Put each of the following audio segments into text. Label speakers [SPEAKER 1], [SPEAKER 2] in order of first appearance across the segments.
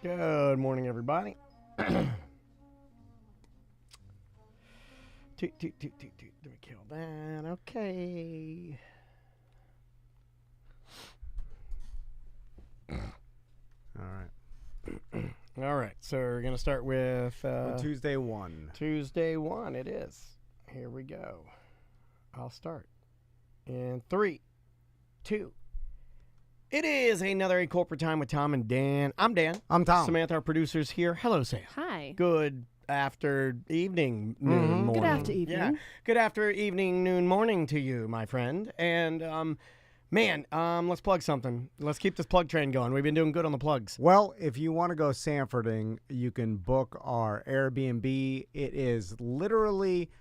[SPEAKER 1] Good morning, everybody. Toot, toot, toot, toot, toot. Let me kill that. Okay.
[SPEAKER 2] All right.
[SPEAKER 1] All right. So we're going to start with
[SPEAKER 2] Tuesday 1.
[SPEAKER 1] Tuesday 1. It is. Here we go. I'll start in 3, 2. It is another Corporate Time with Tom and Dan. I'm Dan.
[SPEAKER 2] I'm Tom.
[SPEAKER 1] Samantha, our producer's here. Hello, Sam.
[SPEAKER 3] Hi.
[SPEAKER 1] Good after evening, noon, morning.
[SPEAKER 3] Good after evening.
[SPEAKER 1] Yeah. Good after evening, noon, morning to you, my friend. And, let's plug something. Let's keep this plug train going. We've been doing good on the plugs.
[SPEAKER 2] Well, if you want to go Sanfording, you can book our Airbnb. It is literally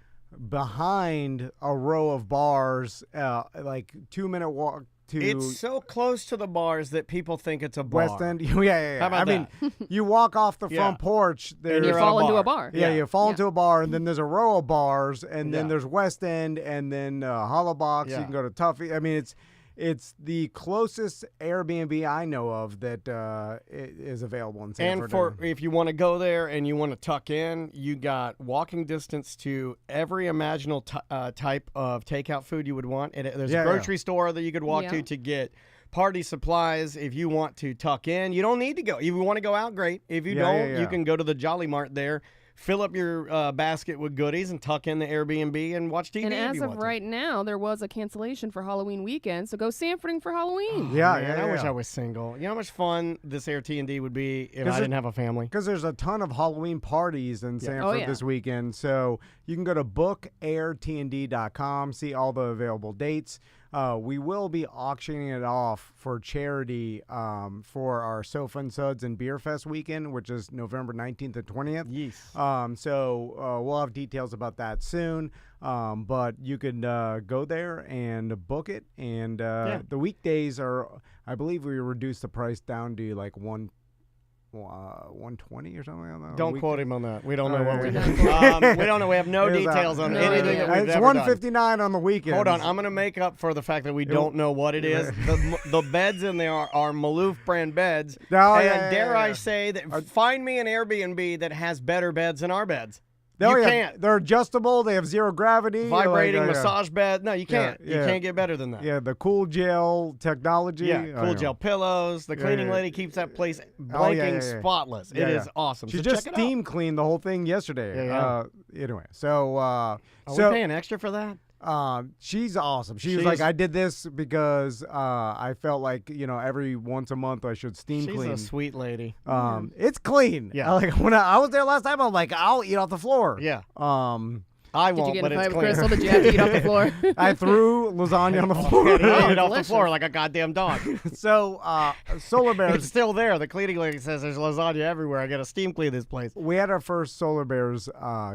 [SPEAKER 2] behind a row of bars, like 2-minute walk.
[SPEAKER 1] It's so close to the bars that people think it's a bar.
[SPEAKER 2] West End. Yeah.
[SPEAKER 1] How about
[SPEAKER 2] that? You walk off the front porch.
[SPEAKER 3] And you fall into a bar.
[SPEAKER 2] Yeah, you fall into a bar, and then there's a row of bars, and then there's West End, and then Hollow Box. You can go to Tuffy. I mean, it's the closest Airbnb I know of that is available in Sanford.
[SPEAKER 1] And for if you want to go there and you want to tuck in, you got walking distance to every imaginable type of takeout food you would want. There's a grocery store that you could walk to get party supplies. If you want to tuck in, you don't need to go. If you want to go out, great. If you don't, you can go to the Jolly Mart there. Fill up your basket with goodies and tuck in the Airbnb and watch TV.
[SPEAKER 3] And as of right now, there was a cancellation for Halloween weekend, so go Sanfording for Halloween.
[SPEAKER 1] I wish I was single. You know how much fun this AirT&D would be if I didn't have a family?
[SPEAKER 2] Because there's a ton of Halloween parties in Sanford this weekend, so you can go to bookairtnd.com, see all the available dates. We will be auctioning it off for charity for our Sofa and Suds and Beer Fest weekend, which is November 19th and 20th.
[SPEAKER 1] Yes.
[SPEAKER 2] So we'll have details about that soon. But you can go there and book it. And the weekdays are, I believe we reduced the price down to like 120 or something on that.
[SPEAKER 1] Don't quote him on that. We don't know what we we don't know. We have no details on anything that we've ever done.
[SPEAKER 2] It's $159 on the weekend.
[SPEAKER 1] Hold on. I'm going to make up for the fact that we don't know what it is. The beds in there are Maloof brand beds. Dare I say that find me an Airbnb that has better beds than our beds. You can't.
[SPEAKER 2] They're adjustable. They have zero gravity.
[SPEAKER 1] Vibrating massage bed. No, you can't. You can't get better than that.
[SPEAKER 2] Yeah, the cool gel technology.
[SPEAKER 1] Yeah, cool gel pillows. The cleaning lady keepes that place blanking spotless. It is awesome.
[SPEAKER 2] She just steam cleaned the whole thing yesterday. Anyway, so...
[SPEAKER 1] Are we paying extra for that?
[SPEAKER 2] She's awesome. She's like, I did this because I felt like, every once a month I should steam clean.
[SPEAKER 1] She's a sweet lady.
[SPEAKER 2] It's clean.
[SPEAKER 1] Yeah.
[SPEAKER 2] Like when I was there last time, I'm like, I'll eat off the floor.
[SPEAKER 1] Yeah.
[SPEAKER 2] I
[SPEAKER 3] won't,
[SPEAKER 2] but it's clean.
[SPEAKER 3] Did you get a fight with Crystal? Did you have to eat off the floor?
[SPEAKER 2] I threw lasagna on the floor.
[SPEAKER 1] Ate it off the floor like a goddamn dog.
[SPEAKER 2] So, Solar Bears.
[SPEAKER 1] It's still there. The cleaning lady says there's lasagna everywhere. I got to steam clean this place.
[SPEAKER 2] We had our first Solar Bears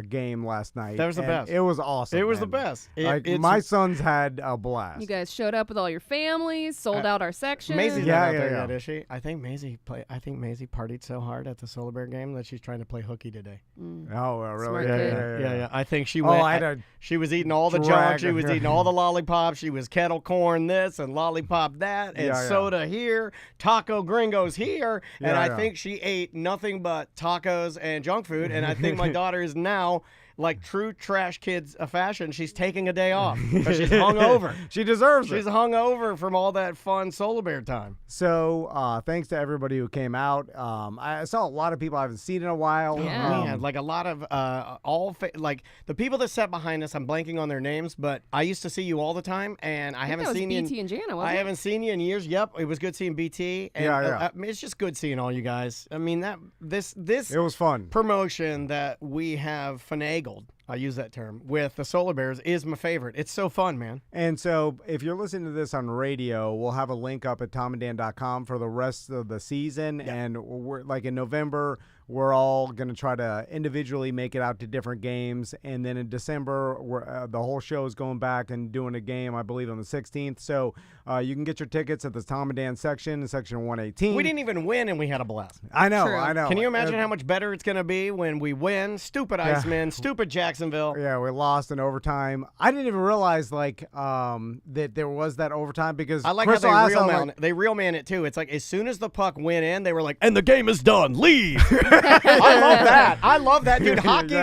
[SPEAKER 2] game last night.
[SPEAKER 1] That was the best.
[SPEAKER 2] It was awesome.
[SPEAKER 1] It was the best.
[SPEAKER 2] My sons had a blast.
[SPEAKER 3] You guys showed up with all your families, sold out our section.
[SPEAKER 1] Maisie's not out there yet, is she? I think Maisie partied so hard at the Solar Bear game that she's trying to play hooky today.
[SPEAKER 2] Oh, really?
[SPEAKER 3] Smart kid.
[SPEAKER 1] Yeah. I think she she was eating all the junk. She was eating all the lollipops. She was kettle corn this and lollipop that and soda here, taco gringos here. And I think she ate nothing but tacos and junk food. And I think my daughter is now, like true trash kids fashion, she's taking a day off because she's hungover.
[SPEAKER 2] She deserves
[SPEAKER 1] it. She's hungover from all that fun Solar Bear time.
[SPEAKER 2] So thanks to everybody who came out. I saw a lot of people I haven't seen in a while.
[SPEAKER 3] Yeah.
[SPEAKER 1] Man, like a lot of like the people that sat behind us. I'm blanking on their names, but I used to see you all the time, and I haven't seen you.
[SPEAKER 3] BT and Jana, wasn't
[SPEAKER 1] I
[SPEAKER 3] it?
[SPEAKER 1] haven't seen you in years. Yep, it was good seeing BT. And, it's just good seeing all you guys. I mean this
[SPEAKER 2] it was fun.
[SPEAKER 1] Promotion that we have finagled. I use that term with the Solar Bears is my favorite. It's so fun, man.
[SPEAKER 2] And so if you're listening to this on radio, we'll have a link up at tomanddan.com for the rest of the season. Yeah. And we're like in November, we're all going to try to individually make it out to different games. And then in December, the whole show is going back and doing a game, I believe, on the 16th. So you can get your tickets at the Tom and Dan section 118.
[SPEAKER 1] We didn't even win, and we had a blast.
[SPEAKER 2] I know,
[SPEAKER 3] True.
[SPEAKER 2] I know.
[SPEAKER 1] Can you imagine how much better it's going to be when we win? Stupid Iceman, stupid Jacksonville.
[SPEAKER 2] Yeah, we lost in overtime. I didn't even realize that there was that overtime because
[SPEAKER 1] I like
[SPEAKER 2] Crystal
[SPEAKER 1] how they real man it too. It's like as soon as the puck went in, they were like, "And the game is done. Leave." I love that, dude. Hockey,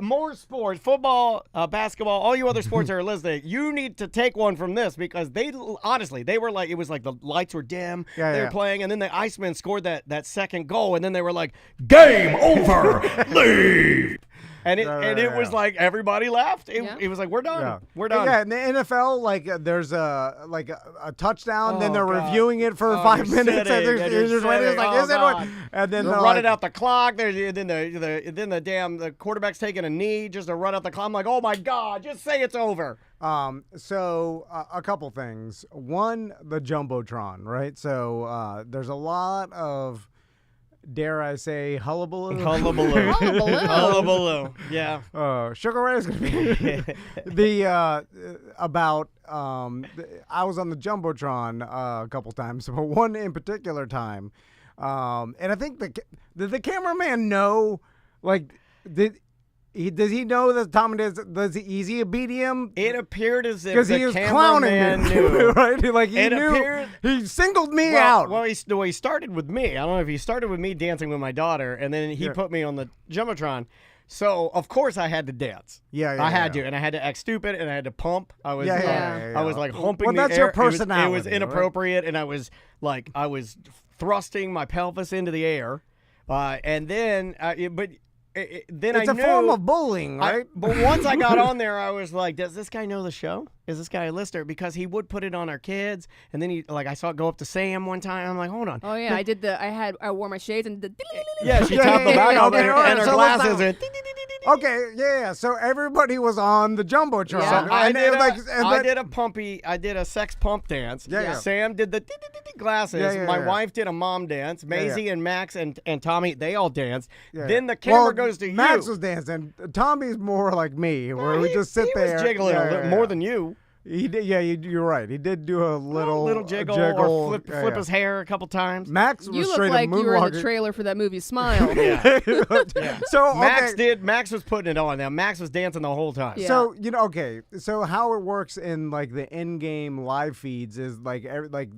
[SPEAKER 1] more sports, football, basketball, all you other sports that are listening. You need to take one from this because they honestly, they were like, it was like the lights were dim. They were playing, and then the Icemen scored that second goal, and then they were like, "Game over. Leave." And it was like everybody left. It was like we're done.
[SPEAKER 2] Yeah.
[SPEAKER 1] We're done.
[SPEAKER 2] Yeah, in the NFL, like there's a touchdown, then they're reviewing it for 5 minutes, and there's just waiting. It's like, is it what? And then
[SPEAKER 1] they're running out the clock. Then the quarterback's taking a knee just to run out the clock. I'm like, oh my God, just say it's over.
[SPEAKER 2] So a couple things. One, the Jumbotron, right? So there's a lot of, dare I say, hullabaloo?
[SPEAKER 1] Hullabaloo. Yeah.
[SPEAKER 2] Sugar Ray is going to be about. I was on the Jumbotron a couple times, but one in particular time, and I think did the cameraman know, like, does he know that Tom and does he beat him?
[SPEAKER 1] It appeared as if
[SPEAKER 2] because he was clowning me,
[SPEAKER 1] knew.
[SPEAKER 2] Right? Like he knew. He singled me out.
[SPEAKER 1] Well, he started with me. I don't know if he started with me dancing with my daughter, and then he put me on the Jumbotron. So of course I had to dance. I had to, and I had to act stupid, and I had to pump. I was like humping.
[SPEAKER 2] Well, that's
[SPEAKER 1] the air.
[SPEAKER 2] your personality.
[SPEAKER 1] It was inappropriate, right? And I was thrusting my pelvis into the air, and then then
[SPEAKER 2] it's
[SPEAKER 1] I
[SPEAKER 2] a
[SPEAKER 1] knew,
[SPEAKER 2] form of bullying, right?
[SPEAKER 1] But once I got on there, I was like, does this guy know the show? Is this guy a listener? Because he would put it on our kids, and then I saw it go up to Sam one time. I'm like, hold on.
[SPEAKER 3] Oh yeah, I wore my shades and
[SPEAKER 1] she tapped the back of it, and her glasses are.
[SPEAKER 2] Okay, yeah. So everybody was on the Jumbotron.
[SPEAKER 1] Yeah. So I did a sex pump dance.
[SPEAKER 2] Yeah.
[SPEAKER 1] Sam did the glasses. My wife did a mom dance. Maisie and Max and Tommy, they all danced. Then the camera goes to you.
[SPEAKER 2] Max was dancing. Tommy's more like me, where we just sit there.
[SPEAKER 1] He was jiggling a little more than you.
[SPEAKER 2] He did, you're right. He did do a little
[SPEAKER 1] jiggle or flip his hair a couple times.
[SPEAKER 2] Max was
[SPEAKER 3] you
[SPEAKER 2] straight
[SPEAKER 3] look like you were in the trailer for that movie Smile.
[SPEAKER 2] So
[SPEAKER 1] Max was putting it on. Now Max was dancing the whole time.
[SPEAKER 2] Yeah. So so how it works in like the in-game live feeds is like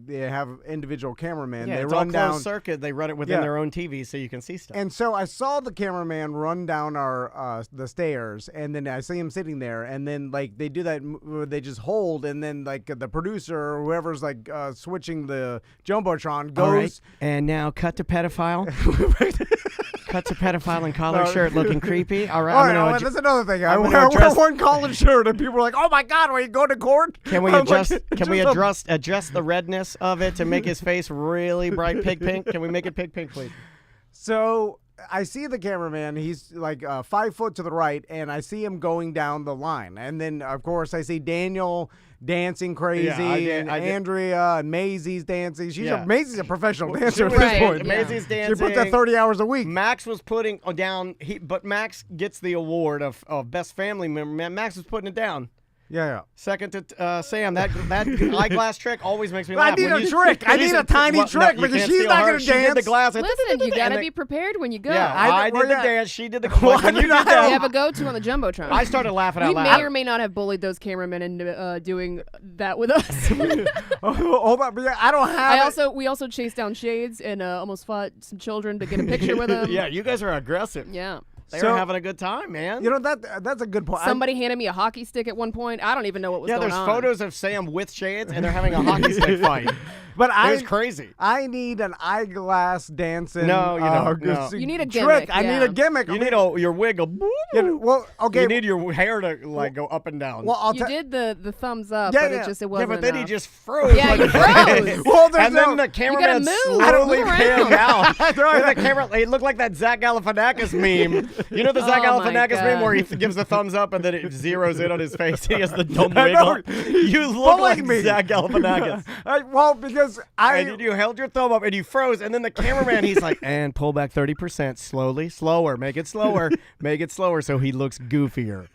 [SPEAKER 2] they have individual cameramen.
[SPEAKER 1] Yeah,
[SPEAKER 2] they
[SPEAKER 1] it's
[SPEAKER 2] run
[SPEAKER 1] all
[SPEAKER 2] down
[SPEAKER 1] closed circuit. They run it within their own TV so you can see stuff.
[SPEAKER 2] And so I saw the cameraman run down the stairs, and then I see him sitting there, and then like they do that. They just hold. And then, like, the producer or whoever's, like, switching the Jumbotron goes.
[SPEAKER 1] All right. And now cut to pedophile. Cut to pedophile in collar shirt looking creepy. All right.
[SPEAKER 2] That's another thing. I wear one collared shirt, and people are like, oh, my God, when you go to court?
[SPEAKER 1] Can we adjust the redness of it to make his face really bright pink? Can we make it pink, please?
[SPEAKER 2] So I see the cameraman. He's like 5 foot to the right, and I see him going down the line. And then, of course, I see Daniel dancing crazy, and Andrea and Maisie's dancing. Maisie's a professional dancer at this point.
[SPEAKER 1] Maisie's dancing.
[SPEAKER 2] She puts that 30 hours a week.
[SPEAKER 1] Max was putting down, but Max gets the award of best family member. Max was putting it down.
[SPEAKER 2] Yeah.
[SPEAKER 1] Second to Sam, that eyeglass trick always makes me laugh.
[SPEAKER 2] I need a trick. I need a tiny trick because she's not going to dance.
[SPEAKER 1] She did the glass.
[SPEAKER 3] Listen, you got to be prepared when you go.
[SPEAKER 1] Yeah, I did the dance. She did the glass.
[SPEAKER 3] You have a go-to on the Jumbotron.
[SPEAKER 1] I started laughing out loud.
[SPEAKER 3] We may or may not have bullied those cameramen into doing that with us.
[SPEAKER 2] Hold on. I don't have
[SPEAKER 3] We also chased down shades and almost fought some children to get a picture with them.
[SPEAKER 1] Yeah, you guys are aggressive.
[SPEAKER 3] Yeah.
[SPEAKER 1] They were having a good time, man.
[SPEAKER 2] You know, that's a good point.
[SPEAKER 3] Somebody handed me a hockey stick at one point. I don't even know what was going on.
[SPEAKER 1] Yeah, there's photos of Sam with shades, and they're having a hockey stick fight.
[SPEAKER 2] But
[SPEAKER 1] it was crazy.
[SPEAKER 2] I need an eyeglass dancing.
[SPEAKER 1] No, you don't. No.
[SPEAKER 3] You need a
[SPEAKER 2] trick.
[SPEAKER 3] gimmick.
[SPEAKER 2] I need a gimmick.
[SPEAKER 1] You need your wiggle.
[SPEAKER 2] Well, okay.
[SPEAKER 1] You need your hair to go up and down.
[SPEAKER 2] Well,
[SPEAKER 3] you did the thumbs up, but it wasn't
[SPEAKER 1] Yeah, but then he
[SPEAKER 3] enough.
[SPEAKER 1] just froze.
[SPEAKER 3] Yeah, he froze.
[SPEAKER 2] Well,
[SPEAKER 1] and then the cameraman slowly panned out. The camera, it looked like that Zach Galifianakis meme. You know the Zach Galifianakis meme where he gives the thumbs up and then it zeroes in on his face. He has the dumb wiggle. You look like Zach Galifianakis.
[SPEAKER 2] Well, because
[SPEAKER 1] you held your thumb up and you froze, and then the cameraman, he's like, and pull back 30%, slowly, slower, make it slower, so he looks goofier.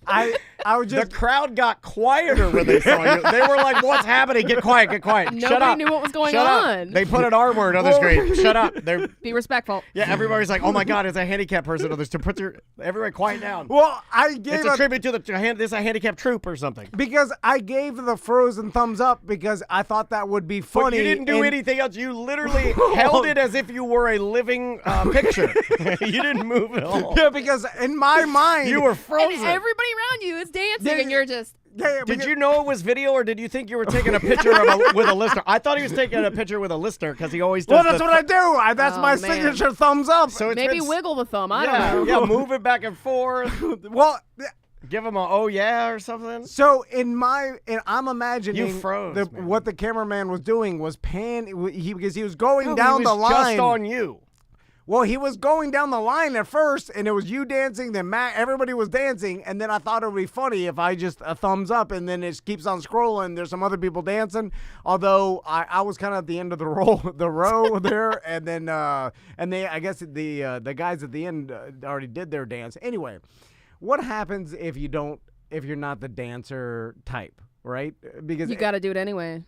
[SPEAKER 2] I was just...
[SPEAKER 1] The crowd got quieter when they saw you. They were like, what's happening? Get quiet. Shut up.
[SPEAKER 3] Nobody knew what was going
[SPEAKER 1] Shut
[SPEAKER 3] on.
[SPEAKER 1] Up. They put an R word on the screen. Shut up.
[SPEAKER 3] Be respectful.
[SPEAKER 1] Yeah, everybody's like, oh my God, it's a handicapped person on this. Everybody quiet down.
[SPEAKER 2] Well, I gave
[SPEAKER 1] it's a tribute to this is a handicapped troop or something.
[SPEAKER 2] Because I gave the frozen thumbs up because I thought that would be funny.
[SPEAKER 1] But you didn't do anything else. You literally held it as if you were a living picture. You didn't move at all.
[SPEAKER 2] Yeah, because in my mind...
[SPEAKER 1] You were frozen.
[SPEAKER 3] And everybody around you is dancing and you're just...
[SPEAKER 1] Did you know it was video, or did you think you were taking a picture with a listener? I thought he was taking a picture with a listener because he always does.
[SPEAKER 2] Well, that's what I do. That's my signature thumbs up.
[SPEAKER 3] So maybe wiggle the thumb. I don't
[SPEAKER 1] know. Yeah, move it back and forth.
[SPEAKER 2] Well,
[SPEAKER 1] give him a oh yeah or something.
[SPEAKER 2] So I'm imagining
[SPEAKER 1] you froze,
[SPEAKER 2] what the cameraman was doing was because he was going down the line.
[SPEAKER 1] Just on you.
[SPEAKER 2] Well, he was going down the line at first, and it was you dancing, then everybody was dancing, and then I thought it would be funny if I just a thumbs up, and then it keeps on scrolling. There's some other people dancing, although I was kind of at the end of the row there, and then I guess the guys at the end already did their dance. Anyway, what happens if you're not the dancer type, right? Because
[SPEAKER 3] you got to do it anyway.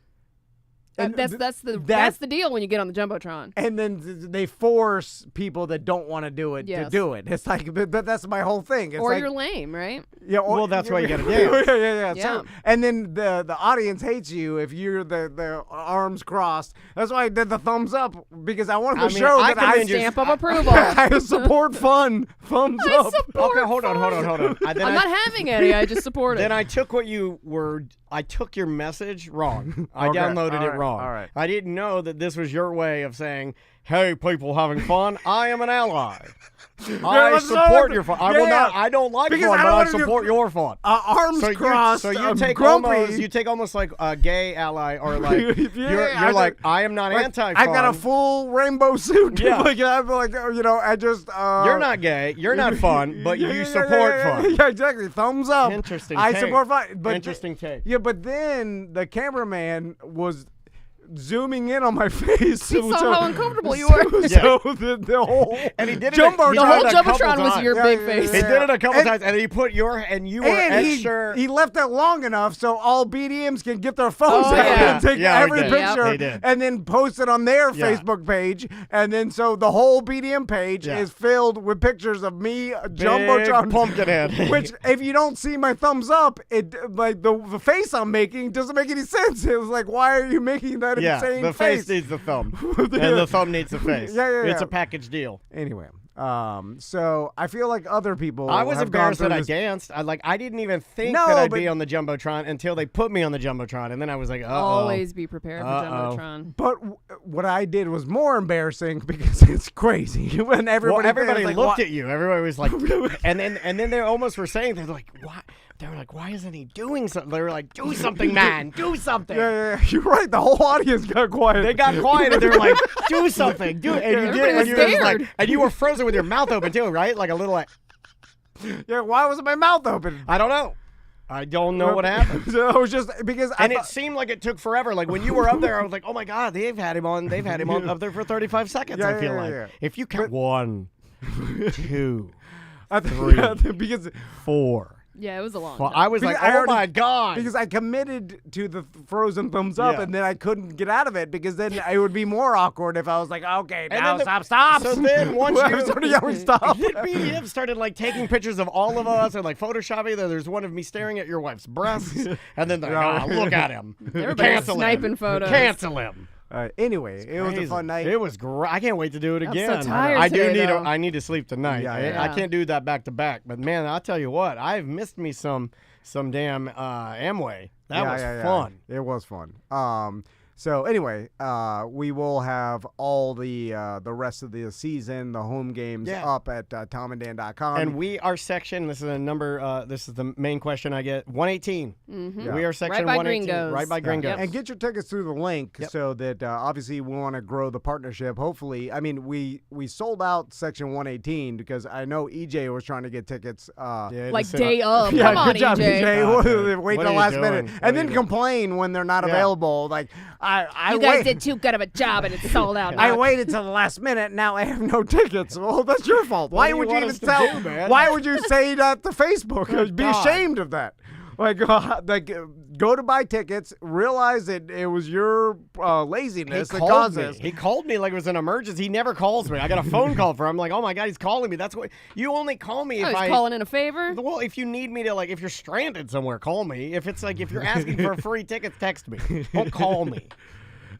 [SPEAKER 3] That's the deal when you get on the Jumbotron.
[SPEAKER 2] And then they force people that don't want to do it to do it. It's like that's my whole thing. It's
[SPEAKER 3] you're lame, right?
[SPEAKER 2] Yeah.
[SPEAKER 1] Well, that's why you got to dance.
[SPEAKER 2] Yeah. So, and then the audience hates you if you're the arms crossed. That's why I did the thumbs up because I wanted to show that I
[SPEAKER 3] stamp of approval.
[SPEAKER 2] I support fun. Thumbs up.
[SPEAKER 1] Okay, hold on.
[SPEAKER 3] I'm not having any. I just support it.
[SPEAKER 1] Then I took I took your message wrong. I downloaded it wrong.
[SPEAKER 2] All right.
[SPEAKER 1] I didn't know that this was your way of saying, hey, people having fun, I am an ally. I support your fun. I don't like fun, but I support your fun.
[SPEAKER 2] Arms crossed.
[SPEAKER 1] So you take almost like a gay ally, or like you're like, I am not anti-fun.
[SPEAKER 2] I got a full rainbow suit.
[SPEAKER 1] Yeah.
[SPEAKER 2] I just.
[SPEAKER 1] You're not gay. You're not fun, but you support fun.
[SPEAKER 2] Yeah, exactly. Thumbs up.
[SPEAKER 1] Interesting.
[SPEAKER 2] I support fun. But
[SPEAKER 1] interesting take.
[SPEAKER 2] Yeah, but then the cameraman was zooming in on my face.
[SPEAKER 3] He saw how uncomfortable you were.
[SPEAKER 2] So the whole
[SPEAKER 1] and he did
[SPEAKER 2] Jumbotron.
[SPEAKER 3] The whole Jumbotron was your big face.
[SPEAKER 1] He did it a couple times, and he put you were extra.
[SPEAKER 2] He left it long enough so all BDMs can get their phones out and take every picture and then post it on their Facebook page. And then so the whole BDM page is filled with pictures of me, Jumbotron,
[SPEAKER 1] Pumpkinhead.
[SPEAKER 2] Which, if you don't see my thumbs up, it like the face I'm making doesn't make any sense. It was like, why are you making that?
[SPEAKER 1] Yeah, the face needs the thumb, and the thumb needs the face.
[SPEAKER 2] Yeah.
[SPEAKER 1] It's a package deal.
[SPEAKER 2] Anyway, so I feel like other people.
[SPEAKER 1] I was embarrassed that I danced. I didn't even think that I'd be on the Jumbotron until they put me on the Jumbotron, and then I was like,
[SPEAKER 3] always be prepared for Jumbotron.
[SPEAKER 2] But what I did was more embarrassing because it's crazy. When everybody
[SPEAKER 1] looked at you, everybody was like, and then they almost were saying, they're like, what? They were like, why isn't he doing something? They were like, do something, man. Do something.
[SPEAKER 2] Yeah. You're right. The whole audience got quiet.
[SPEAKER 1] They got quiet, and they were like, do something. Do it. And you did it, and you were just like, and you were frozen with your mouth open, too, right? Like a little like.
[SPEAKER 2] Yeah, why wasn't my mouth open?
[SPEAKER 1] I don't know. I don't know what happened.
[SPEAKER 2] So it was just because
[SPEAKER 1] it seemed like it took forever. Like when you were up there, I was like, oh my God, they've had him on up there for 35 seconds, I feel like. Yeah. If you count 1, 2, 3,
[SPEAKER 2] because
[SPEAKER 1] 4.
[SPEAKER 3] Yeah, it was a long
[SPEAKER 1] Well,
[SPEAKER 3] time.
[SPEAKER 1] I was like, oh my God.
[SPEAKER 2] Because I committed to the frozen thumbs up, and then I couldn't get out of it because then it would be more awkward if I was like, okay, now stop.
[SPEAKER 1] So then once you
[SPEAKER 2] started yelling stop.
[SPEAKER 1] Then BDM started like taking pictures of all of us and like photoshopping. There's one of me staring at your wife's breasts, and then look at him.
[SPEAKER 3] Everybody's sniping photos.
[SPEAKER 1] Cancel him.
[SPEAKER 2] Anyway, it was a fun night.
[SPEAKER 1] It was great. I can't wait to do it again.
[SPEAKER 3] I'm so tired today,
[SPEAKER 1] I need to sleep tonight.
[SPEAKER 2] Yeah.
[SPEAKER 1] I can't do that back to back. But man, I'll tell you what, I've missed me some damn Amway. That was fun.
[SPEAKER 2] It was fun. So anyway, we will have all the rest of the season, the home games up at tomandan.com.
[SPEAKER 1] And our section, this is a number, this is the main question I get, 118.
[SPEAKER 3] Mm-hmm.
[SPEAKER 1] We are section
[SPEAKER 3] right by
[SPEAKER 1] 118.
[SPEAKER 3] Gringos.
[SPEAKER 1] Right by Gringos.
[SPEAKER 2] And get your tickets through the link so that obviously we want to grow the partnership. Hopefully, I mean, we sold out section 118 because I know EJ was trying to get tickets.
[SPEAKER 3] Like day of.
[SPEAKER 2] Yeah,
[SPEAKER 3] Come on,
[SPEAKER 2] good job, EJ. Wait till the last
[SPEAKER 1] doing?
[SPEAKER 2] minute. And then complain when they're not available. Like,
[SPEAKER 3] you guys did too good of a job and it's sold out.
[SPEAKER 2] I waited till the last minute. Now I have no tickets. Well, that's your fault. Why would you even tell? Why would you say that to Facebook? Be ashamed of that. Like, go to buy tickets. Realize that it was your laziness that caused this.
[SPEAKER 1] He called me like it was an emergency. He never calls me. I got a phone call from him. I'm like, oh my God, he's calling me. That's what you only call me if
[SPEAKER 3] he's calling in a favor.
[SPEAKER 1] Well, if you need me to, like, if you're stranded somewhere, call me. If it's like if you're asking for free tickets, text me. Don't call me.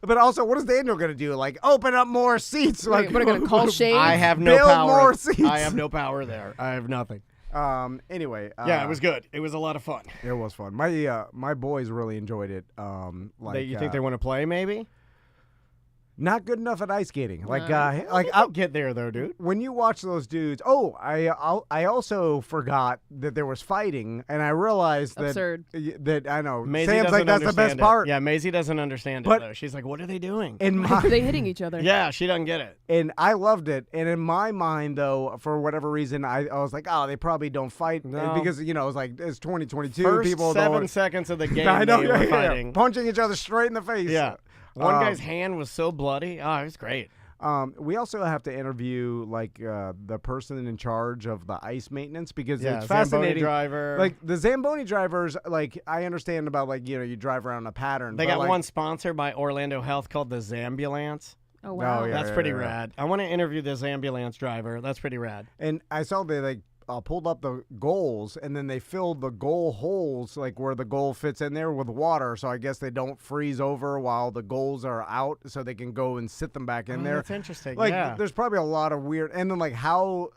[SPEAKER 2] But also, what is Daniel going to do? Like, open up more seats? Like,
[SPEAKER 3] what are going to call Shane?
[SPEAKER 1] I have no
[SPEAKER 2] build
[SPEAKER 1] power.
[SPEAKER 2] More seats.
[SPEAKER 1] I have no power there. I have nothing.
[SPEAKER 2] Anyway.
[SPEAKER 1] Yeah, it was good. It was a lot of fun.
[SPEAKER 2] It was fun. My boys really enjoyed it.
[SPEAKER 1] You think they want to play? Maybe.
[SPEAKER 2] Not good enough at ice skating.
[SPEAKER 1] I'll get there though, dude.
[SPEAKER 2] When you watch those dudes, I also forgot that there was fighting, and I realized that I know
[SPEAKER 1] Maisie
[SPEAKER 2] Sam's like that's the best part.
[SPEAKER 1] Yeah, Maisie doesn't understand it though. She's like, what are they doing?
[SPEAKER 3] Are they hitting each other?
[SPEAKER 1] Yeah, she doesn't get it.
[SPEAKER 2] And I loved it. And in my mind though, for whatever reason, I was like, oh, they probably don't fight because it was like it's 2022.
[SPEAKER 1] First
[SPEAKER 2] people
[SPEAKER 1] 7 seconds of the game,
[SPEAKER 2] I know,
[SPEAKER 1] they were fighting,
[SPEAKER 2] punching each other straight in the face.
[SPEAKER 1] Yeah. One guy's hand was so bloody. Oh, it was great.
[SPEAKER 2] We also have to interview the person in charge of the ice maintenance because it's fascinating.
[SPEAKER 1] Zamboni driver.
[SPEAKER 2] Like the Zamboni drivers, like I understand about you drive around a pattern.
[SPEAKER 1] They got one sponsored by Orlando Health called the Zambulance.
[SPEAKER 3] Oh wow,
[SPEAKER 1] that's pretty rad. I want to interview this ambulance driver. That's pretty rad.
[SPEAKER 2] And I saw they pulled up the goals, and then they filled the goal holes, like where the goal fits in there, with water. So I guess they don't freeze over while the goals are out, so they can go and sit them back in there.
[SPEAKER 1] That's interesting.
[SPEAKER 2] There's probably a lot of weird, and then how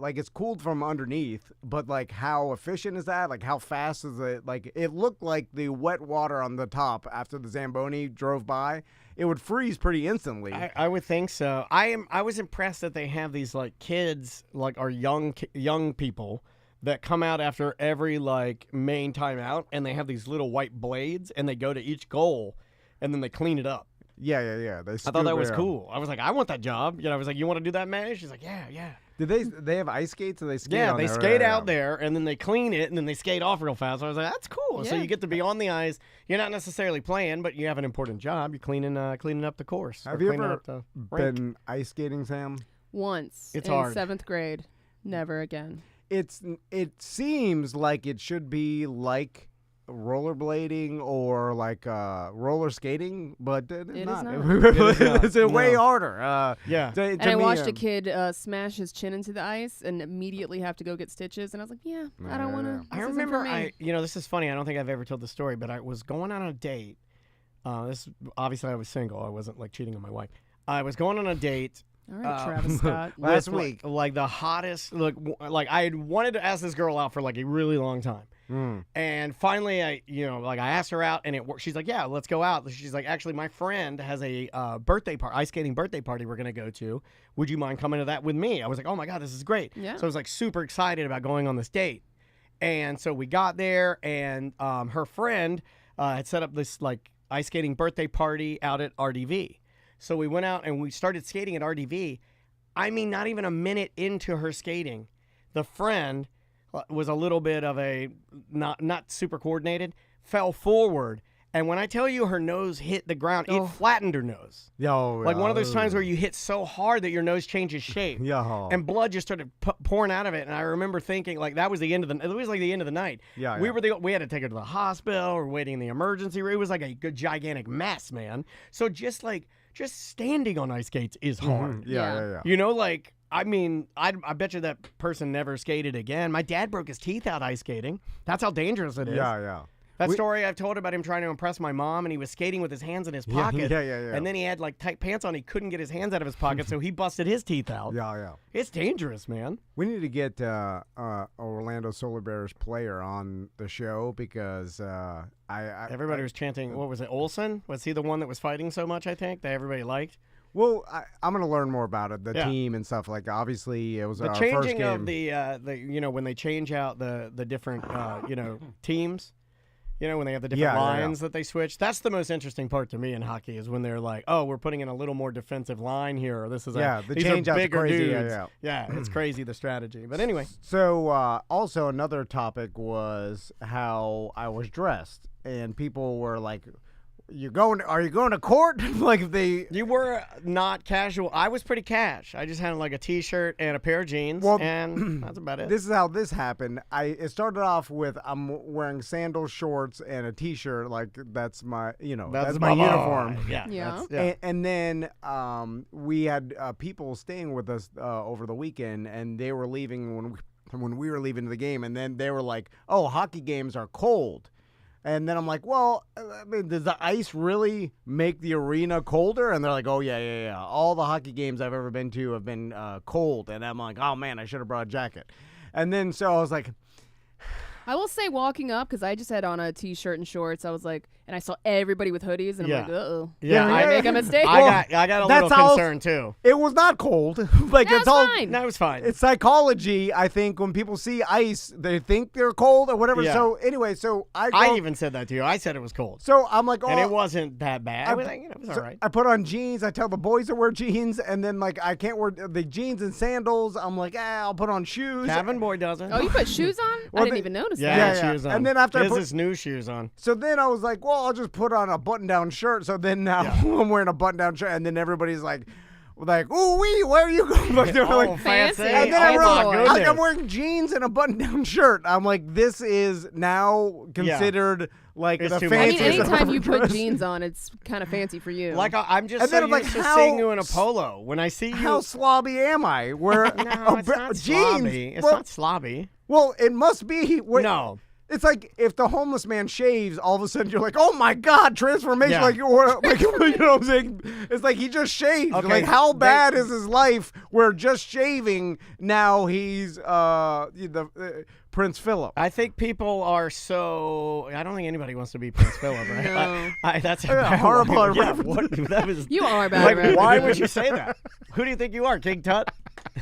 [SPEAKER 2] it's cooled from underneath, but how efficient is that? Like how fast is it? Like it looked like the wet water on the top after the Zamboni drove by. It would freeze pretty instantly.
[SPEAKER 1] I would think so. I was impressed that they have these kids, our young people that come out after every main timeout, and they have these little white blades, and they go to each goal, and then they clean it up.
[SPEAKER 2] Yeah.
[SPEAKER 1] I thought that was cool. I was like, I want that job. I was like, you want to do that, man? She's like, yeah.
[SPEAKER 2] Did they have ice skates? Or they skate?
[SPEAKER 1] Yeah,
[SPEAKER 2] on
[SPEAKER 1] they
[SPEAKER 2] there?
[SPEAKER 1] skate out there, and then they clean it, and then they skate off real fast. So I was like, that's cool.
[SPEAKER 3] Yeah.
[SPEAKER 1] So you get to be on the ice. You're not necessarily playing, but you have an important job. You're cleaning up the course.
[SPEAKER 2] Have you ever been ice skating, Sam?
[SPEAKER 3] Once.
[SPEAKER 1] It's
[SPEAKER 3] in
[SPEAKER 1] hard.
[SPEAKER 3] 7th grade. Never again.
[SPEAKER 2] It seems like it should be like rollerblading or roller skating, but it's not. It's way harder.
[SPEAKER 3] And I watched a kid smash his chin into the ice and immediately have to go get stitches, and I was like, I don't want to.
[SPEAKER 1] I remember, this is funny. I don't think I've ever told the story, but I was going on a date. Obviously I was single. I wasn't cheating on my wife. I was going on a date.
[SPEAKER 3] All right, Travis Scott.
[SPEAKER 2] Last week.
[SPEAKER 1] The hottest, I had wanted to ask this girl out for a really long time. And finally, I asked her out, and she's like, yeah, let's go out. She's like, actually, my friend has a ice skating birthday party we're going to go to. Would you mind coming to that with me? I was like, oh my God, this is great.
[SPEAKER 3] Yeah.
[SPEAKER 1] So I was super excited about going on this date. And so we got there, and her friend had set up this ice skating birthday party out at RDV. So we went out and we started skating at RDV. I mean, not even a minute into her skating, the friend was a little bit of a not super coordinated, fell forward And when I tell you her nose hit the ground, it flattened her nose. Like one of those times where you hit so hard that your nose changes shape. And blood just started pouring out of it. And I remember thinking, like, that was the end of the. It was like the end of the night. We had to take her to the hospital. We're waiting in the emergency room. It was like a good gigantic mess, man. So just standing on ice skates is hard. You know, like. I mean, I bet you that person never skated again. My dad broke his teeth out ice skating. That's how dangerous it is. That story I've told about him trying to impress my mom, and he was skating with his hands in his pocket. And then he had like tight pants on. He couldn't get his hands out of his pocket, so he busted his teeth out. It's dangerous, man.
[SPEAKER 2] We need to get Orlando Solar Bears player on the show because
[SPEAKER 1] everybody was chanting. What was it? Olsen? Was he the one that was fighting so much? I think that everybody liked.
[SPEAKER 2] Well, I'm going to learn more about it, the team and stuff like that. Obviously, it was
[SPEAKER 1] the
[SPEAKER 2] our
[SPEAKER 1] changing
[SPEAKER 2] first game.
[SPEAKER 1] of the when they change out the different teams. You know, when they have the different lines that they switch. That's the most interesting part to me in hockey is when they're like, oh, we're putting in a little more defensive line here. Or this is
[SPEAKER 2] the
[SPEAKER 1] these
[SPEAKER 2] change
[SPEAKER 1] are bigger
[SPEAKER 2] crazy.
[SPEAKER 1] dudes. It's crazy, the strategy. But anyway.
[SPEAKER 2] So also another topic was how I was dressed. And people were like, are you going to court? Like if they...
[SPEAKER 1] You were not casual. I was pretty cash. I just had like a T-shirt and a pair of jeans, and that's about it.
[SPEAKER 2] This is how this happened. It started off with I'm wearing sandals, shorts, and a T-shirt. Like that's my, that's my uniform. And then we had people staying with us over the weekend, and they were leaving when we were leaving the game, and then they were like, "Oh, hockey games are cold." And then I'm like, well, I mean, does the ice really make the arena colder? And they're like, oh, yeah. All the hockey games I've ever been to have been cold. And I'm like, oh, man, I should have brought a jacket. And then so I was like...
[SPEAKER 3] I will say walking up, because I just had on a T-shirt and shorts, I was like, and I saw everybody with hoodies, and I'm like, uh-oh. Did I make a mistake?
[SPEAKER 1] I got a little concerned, too.
[SPEAKER 2] It was not cold. Like
[SPEAKER 3] it's fine.
[SPEAKER 1] No, it was fine.
[SPEAKER 2] It's psychology, I think, when people see ice, they think they're cold or whatever. Yeah. So anyway, I
[SPEAKER 1] even said that to you. I said it was cold.
[SPEAKER 2] So I'm like,
[SPEAKER 1] and it wasn't that bad. I was like, it was all right.
[SPEAKER 2] I put on jeans. I tell the boys to wear jeans, and then like I can't wear the jeans and sandals. I'm like, I'll put on shoes.
[SPEAKER 1] Cabin boy doesn't.
[SPEAKER 3] Oh, you put shoes on? I didn't even notice that.
[SPEAKER 1] Yeah, shoes on.
[SPEAKER 2] And then after
[SPEAKER 1] his new shoes on.
[SPEAKER 2] So then I was like, well, I'll just put on a button-down shirt. So then now I'm wearing a button-down shirt, and then everybody's like, ooh wee, where are you going? Like they're like
[SPEAKER 3] fancy.
[SPEAKER 2] And then I'm wearing jeans and a button-down shirt. I'm like, this is now considered like the fanciest.
[SPEAKER 3] I mean, anytime you put jeans on, it's kind of fancy for you.
[SPEAKER 1] Like I'm just so used to seeing you in a polo. When I see you,
[SPEAKER 2] how slobby am I? Where
[SPEAKER 1] no, it's not
[SPEAKER 2] jeans.
[SPEAKER 1] Slobby. It's not slobby.
[SPEAKER 2] Well, it must be.
[SPEAKER 1] No.
[SPEAKER 2] It's like if the homeless man shaves, all of a sudden you're like, oh my God, transformation. Yeah. Like, you know what I'm saying? It's like he just shaved. Okay. Like, how bad is his life where just shaving, now he's Prince Philip?
[SPEAKER 1] I think people are so... I don't think anybody wants to be Prince Philip, right?
[SPEAKER 3] No.
[SPEAKER 1] That's a
[SPEAKER 2] horrible.
[SPEAKER 1] Yeah, that was,
[SPEAKER 3] you are bad.
[SPEAKER 1] Like, why would you say that? Who do you think you are, King Tut?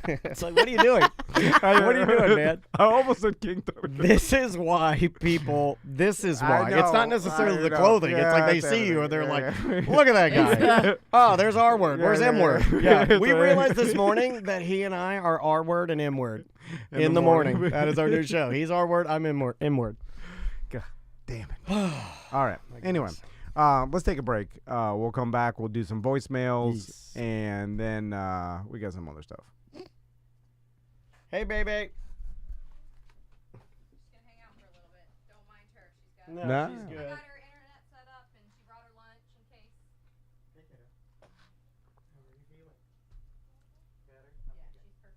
[SPEAKER 1] It's like, what are you doing? What are you doing, man?
[SPEAKER 2] I almost said King Tut.
[SPEAKER 1] This is why people... This is why. It's not necessarily the clothing. It's like they see you and they're like, look at that guy. Oh, there's R word. Where's M word? Yeah. We realized this morning that he and I are R word and M word in the morning. That is our new show. He's R word. I'm M word.
[SPEAKER 2] God damn it. All right. Anyway. Let's take a break. We'll come back. We'll do some voicemails, and then we got some other stuff.
[SPEAKER 1] Hey, baby.
[SPEAKER 3] She's gonna hang out for a little bit. Don't mind her. She's got
[SPEAKER 1] she's good.
[SPEAKER 3] I got her internet set up, and she brought her lunch in case.
[SPEAKER 1] How are you feeling? Better?
[SPEAKER 3] Yeah, she's perked up a little bit.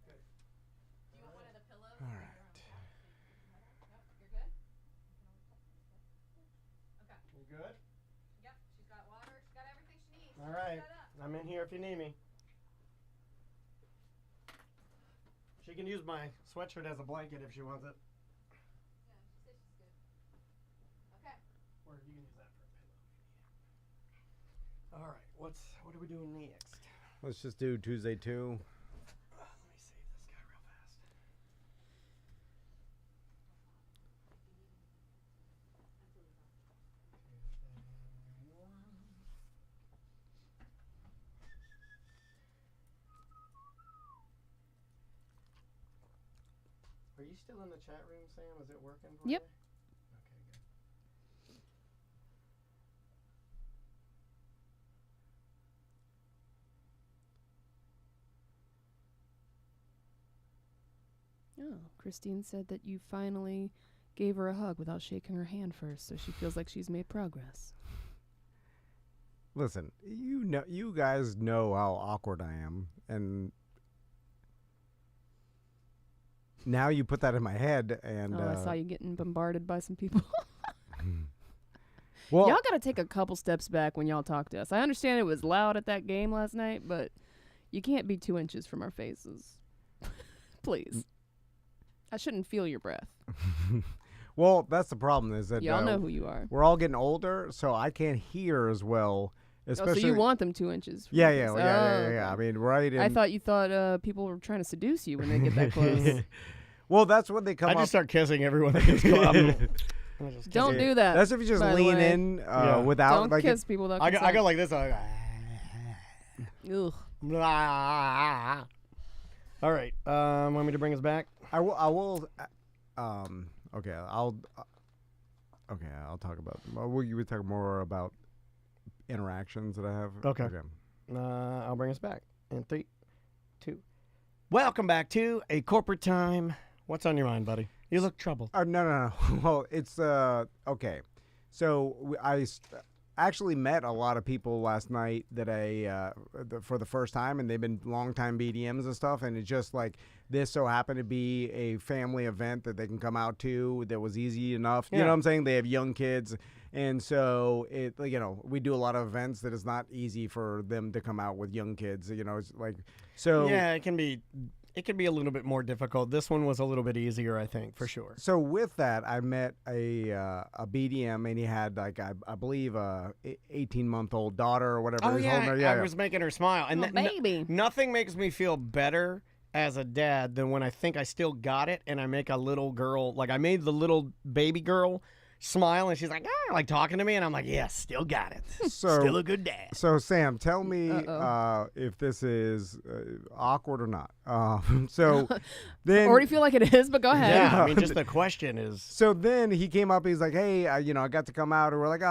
[SPEAKER 3] Good. Do you want one of the pillows?
[SPEAKER 2] All right.
[SPEAKER 3] Nope, you're good? Okay.
[SPEAKER 1] You good?
[SPEAKER 3] Yep, she's got water. She's got everything she needs.
[SPEAKER 1] All right. I'm in here if you need me. She can use my sweatshirt as a blanket if she wants it.
[SPEAKER 3] Yeah, she said she's good. Okay.
[SPEAKER 1] Or you can use that for a pillow. All right. What are we doing next?
[SPEAKER 2] Let's just do Tuesday 2.
[SPEAKER 1] Let me save this guy real fast. Are you still in the chat room, Sam? Is it working for you?
[SPEAKER 3] Yep.
[SPEAKER 1] Okay, good.
[SPEAKER 3] Oh, Christine said that you finally gave her a hug without shaking her hand first, so she feels like she's made progress.
[SPEAKER 2] Listen, you guys know how awkward I am, and now you put that in my head, and
[SPEAKER 3] I saw you getting bombarded by some people.
[SPEAKER 2] Well,
[SPEAKER 3] y'all got to take a couple steps back when y'all talk to us. I understand it was loud at that game last night, but you can't be 2 inches from our faces. Please. I shouldn't feel your breath.
[SPEAKER 2] Well, that's the problem is that
[SPEAKER 3] y'all know who you are.
[SPEAKER 2] We're all getting older, so I can't hear as well. Especially,
[SPEAKER 3] so you want them 2 inches?
[SPEAKER 2] Yeah. I mean, right.
[SPEAKER 3] I thought you thought people were trying to seduce you when they get that close.
[SPEAKER 2] Well, that's when they come up.
[SPEAKER 1] I just start kissing everyone that gets close.
[SPEAKER 3] Don't do that.
[SPEAKER 2] That's if you just lean in without.
[SPEAKER 3] Don't kiss people.
[SPEAKER 1] I go like this.
[SPEAKER 3] Ugh.
[SPEAKER 1] All right. Want me to bring us back?
[SPEAKER 2] I will. Okay. I'll talk about. You would talk more about interactions that I have.
[SPEAKER 1] Okay. I'll bring us back in 3, 2. Welcome back to A Corporate Time. What's on your mind, buddy? You look troubled.
[SPEAKER 2] No. Well, it's okay. So I actually met a lot of people last night that for the first time, and they've been longtime BDMs and stuff. And it's just like this so happened to be a family event that they can come out to that was easy enough. Yeah. You know what I'm saying? They have young kids, and so we do a lot of events that is not easy for them to come out with young kids. It's like so.
[SPEAKER 1] Yeah, it can be a little bit more difficult. This one was a little bit easier, I think, for sure.
[SPEAKER 2] So with that, I met a BDM, and he had like I believe a 18-month-old daughter or whatever.
[SPEAKER 1] Oh yeah, I was making her smile, and
[SPEAKER 3] baby.
[SPEAKER 1] Nothing makes me feel better as a dad than when I think I still got it, and I make a little girl, like I made the little baby girl smile, and she's like, like talking to me, and I'm like, yes, still got it. Still a good dad.
[SPEAKER 2] So Sam, tell me if this is awkward or not. So then
[SPEAKER 3] I already feel like it is, but go ahead.
[SPEAKER 1] Yeah, I mean, just the question is.
[SPEAKER 2] So then he came up. He's like, hey, I got to come out, and we're like,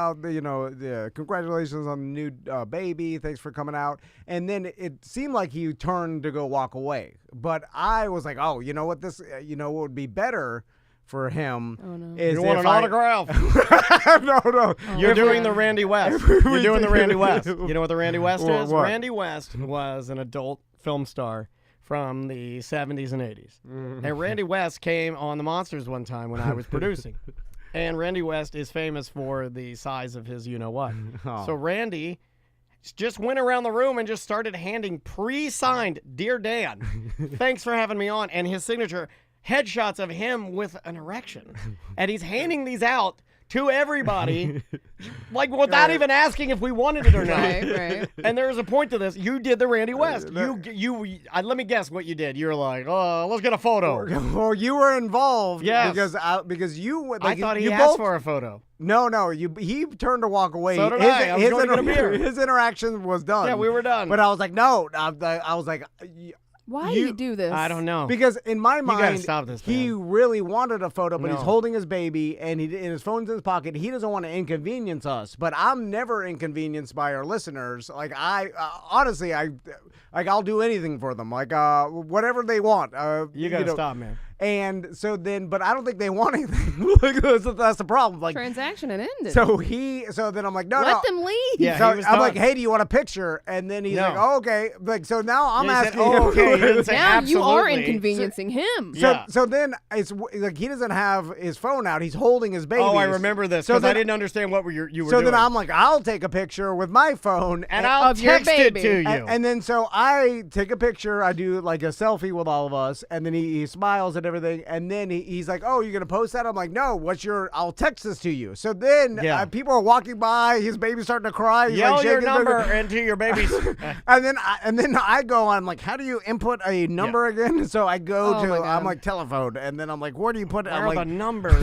[SPEAKER 2] congratulations on the new baby. Thanks for coming out. And then it seemed like he turned to go walk away, but I was like, oh, you know what? This, what would be better for him is
[SPEAKER 1] you want an autograph.
[SPEAKER 2] No.
[SPEAKER 1] You're doing the Randy West. You're doing the Randy West. You know what the Randy West is?
[SPEAKER 2] What?
[SPEAKER 1] Randy West was an adult film star from the 70s and 80s. And Randy West came on The Monsters one time when I was producing. And Randy West is famous for the size of his you-know-what. Oh. So Randy just went around the room and just started handing pre-signed, Dear Dan, thanks for having me on, and his signature headshots of him with an erection, and he's handing these out to everybody, like without even asking if we wanted it or not.
[SPEAKER 3] Right.
[SPEAKER 1] And there was a point to this. You did the Randy West. Let me guess what you did. You're like, oh, let's get a photo.
[SPEAKER 2] Or you were involved.
[SPEAKER 1] Yes.
[SPEAKER 2] Because you. Like,
[SPEAKER 1] I thought he asked for a photo.
[SPEAKER 2] No. He turned to walk away.
[SPEAKER 1] So did I. I was going to get a beer.
[SPEAKER 2] His interaction was done.
[SPEAKER 1] Yeah, we were done.
[SPEAKER 2] But I was like, no. I was like.
[SPEAKER 3] Why do you do this?
[SPEAKER 1] I don't know.
[SPEAKER 2] Because in my mind,
[SPEAKER 1] you gotta stop this, man.
[SPEAKER 2] He really wanted a photo, but he's holding his baby, and his phone's in his pocket. He doesn't want to inconvenience us, but I'm never inconvenienced by our listeners. Like honestly, I'll do anything for them. Like whatever they want.
[SPEAKER 1] You gotta stop, man.
[SPEAKER 2] And so then, but I don't think they want anything. That's the problem. Like
[SPEAKER 3] transaction had ended.
[SPEAKER 2] So then I'm like, no,
[SPEAKER 3] let them leave.
[SPEAKER 2] Yeah, so I'm like, hey, do you want a picture? And then he's like, oh, okay. Like, so now I'm asking him.
[SPEAKER 1] Okay.
[SPEAKER 3] Now you are inconveniencing him.
[SPEAKER 2] So then it's like he doesn't have his phone out. He's holding his baby.
[SPEAKER 1] Oh, I remember this because I didn't understand what you were doing.
[SPEAKER 2] So then I'm like, I'll take a picture with my phone
[SPEAKER 1] and I'll text it to you.
[SPEAKER 2] And then so I take a picture. I do like a selfie with all of us, and then he smiles and everything. And then he's like, oh, you're going to post that? I'm like, no, I'll text this to you. So then people are walking by. His baby's starting to cry. He's
[SPEAKER 1] Yell
[SPEAKER 2] like,
[SPEAKER 1] your number into your baby's.
[SPEAKER 2] and then I go on, like, how do you input a number again? So I go I'm like, telephone. And then I'm like, where do you put it?
[SPEAKER 1] Where
[SPEAKER 2] I'm
[SPEAKER 1] are
[SPEAKER 2] like,
[SPEAKER 1] the numbers?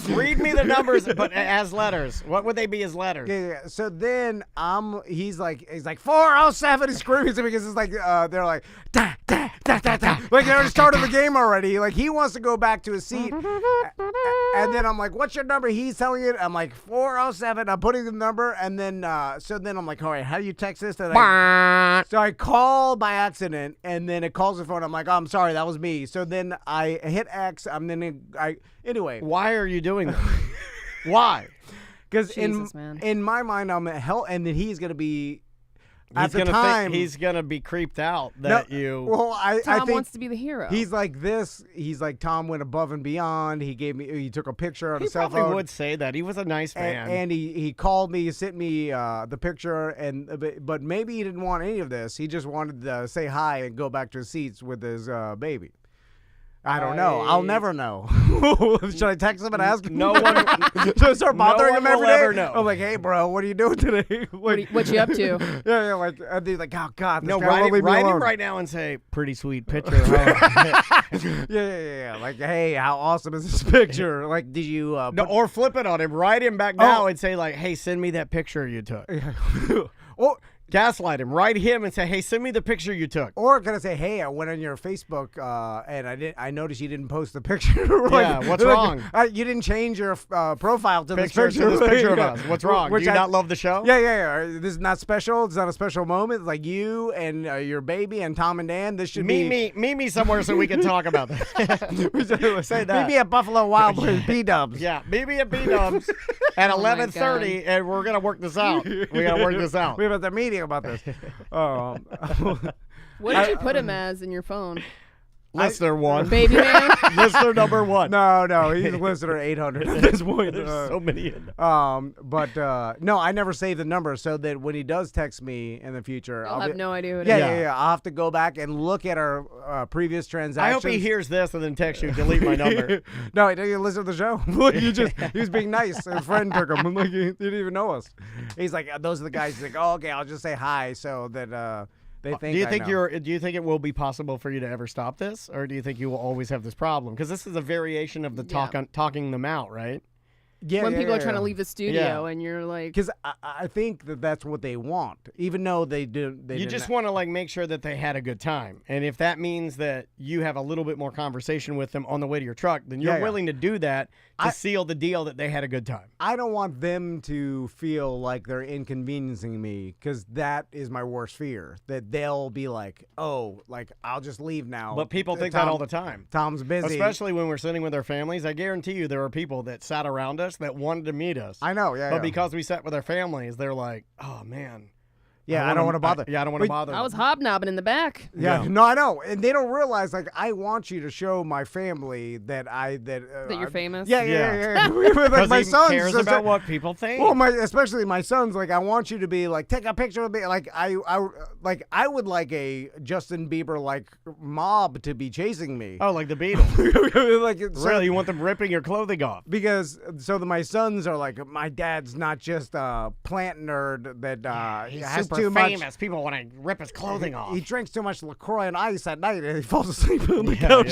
[SPEAKER 1] Read me the numbers, but as letters. What would they be as letters?
[SPEAKER 2] Yeah. So then he's like 407. He's screaming to me because it's like they're like da da Like they already started the game already. Like he wants to go back to his seat. And then I'm like, what's your number? He's telling it. I'm like, 407. I'm putting the number. And then, so then I'm like, all right, how do you text this? So I call by accident, and then it calls the phone. I'm like, oh, I'm sorry, that was me. So then I hit X. Anyway.
[SPEAKER 1] Why are you doing that? Why?
[SPEAKER 2] Because in my mind, I'm hell, and then he's gonna be.
[SPEAKER 1] He's gonna be creeped out that you.
[SPEAKER 2] Well, I
[SPEAKER 3] Tom
[SPEAKER 2] think
[SPEAKER 3] wants to be the hero.
[SPEAKER 2] He's like this. He's like Tom went above and beyond. He took a picture on a cell phone.
[SPEAKER 1] He probably would say that. He was a nice man.
[SPEAKER 2] And he called me, sent me the picture, but maybe he didn't want any of this. He just wanted to say hi and go back to his seats with his baby. I don't know. I'll never know. Should I text him and ask him?
[SPEAKER 1] No one.
[SPEAKER 2] Should I start bothering him every day?
[SPEAKER 1] Ever know.
[SPEAKER 2] I'm like, hey, bro, what are you doing today?
[SPEAKER 3] What you up to?
[SPEAKER 2] Yeah, like, and he's like, oh, God.
[SPEAKER 1] No, write him right now and say, pretty sweet picture.
[SPEAKER 2] Yeah. Like, hey, how awesome is this picture? Like, did you.
[SPEAKER 1] Or flip it on him. Write him back now and say, like, hey, send me that picture you took.
[SPEAKER 2] Or.
[SPEAKER 1] Gaslight him. Write him and say, "Hey, send me the picture you took."
[SPEAKER 2] Or can I say, "Hey, I went on your Facebook and I noticed you didn't post the picture." Like,
[SPEAKER 1] what's wrong?
[SPEAKER 2] You didn't change your profile to this picture.
[SPEAKER 1] To this picture of us. What's wrong? Do you not love the show?
[SPEAKER 2] Yeah. This is not special. It's not a special moment. It's like you and your baby and Tom and Dan. This should
[SPEAKER 1] meet me somewhere so we can talk about this. Say that.
[SPEAKER 2] Meet me at Buffalo Wild Wings B-Dubs.
[SPEAKER 1] Yeah, meet me at B-Dubs at 11:30, and we're gonna work this out. We gotta work this out.
[SPEAKER 2] We have a meeting about this.
[SPEAKER 3] What did you put him as in your phone?
[SPEAKER 1] Listener 1.
[SPEAKER 3] Baby man?
[SPEAKER 1] Listener number 1.
[SPEAKER 2] No, he's listener 800 at this point.
[SPEAKER 1] There's so many in there.
[SPEAKER 2] No, I never save the number so that when he does text me in the future,
[SPEAKER 3] I'll have no idea who it is.
[SPEAKER 2] Yeah. I'll have to go back and look at our previous transactions.
[SPEAKER 1] I hope he hears this and then texts you, delete my number.
[SPEAKER 2] No, he didn't listen to the show. He was being nice. His friend took him. Like, he didn't even know us. He's like, those are the guys. He's like, oh, okay, I'll just say hi so that they think.
[SPEAKER 1] Do you think it will be possible for you to ever stop this, or do you think you will always have this problem? Because this is a variation of the talking them out, right?
[SPEAKER 2] Yeah,
[SPEAKER 3] when people are trying to leave the studio and you're like,
[SPEAKER 2] because I think that's what they want, even though they do.
[SPEAKER 1] You just want to like make sure that they had a good time, and if that means that you have a little bit more conversation with them on the way to your truck, then you're willing to do that to seal the deal that they had a good time.
[SPEAKER 2] I don't want them to feel like they're inconveniencing me, because that is my worst fear, that they'll be like, oh, like I'll just leave now.
[SPEAKER 1] But people think that all the time.
[SPEAKER 2] Tom's busy,
[SPEAKER 1] especially when we're sitting with our families. I guarantee you, there are people that sat around us that wanted to meet us.
[SPEAKER 2] I know,
[SPEAKER 1] But because we sat with our families, they're like, oh, man.
[SPEAKER 2] Yeah, I don't want to bother.
[SPEAKER 1] I don't want to bother.
[SPEAKER 3] I was hobnobbing in the back.
[SPEAKER 2] Yeah, no, I know, and they don't realize. Like, I want you to show my family that
[SPEAKER 3] you're famous.
[SPEAKER 2] Yeah. Like my son
[SPEAKER 1] cares about what people think.
[SPEAKER 2] Well, especially my sons. Like, I want you to be like, take a picture of me. Like, I would like a Justin Bieber like mob to be chasing me.
[SPEAKER 1] Oh, like the Beatles.
[SPEAKER 2] Like,
[SPEAKER 1] really, you want them ripping your clothing off?
[SPEAKER 2] Because my sons are like, my dad's not just a plant nerd that has
[SPEAKER 1] super
[SPEAKER 2] too
[SPEAKER 1] famous.
[SPEAKER 2] much.
[SPEAKER 1] People want to rip his clothing off.
[SPEAKER 2] He drinks too much LaCroix and ice at night, and he falls asleep on the couch.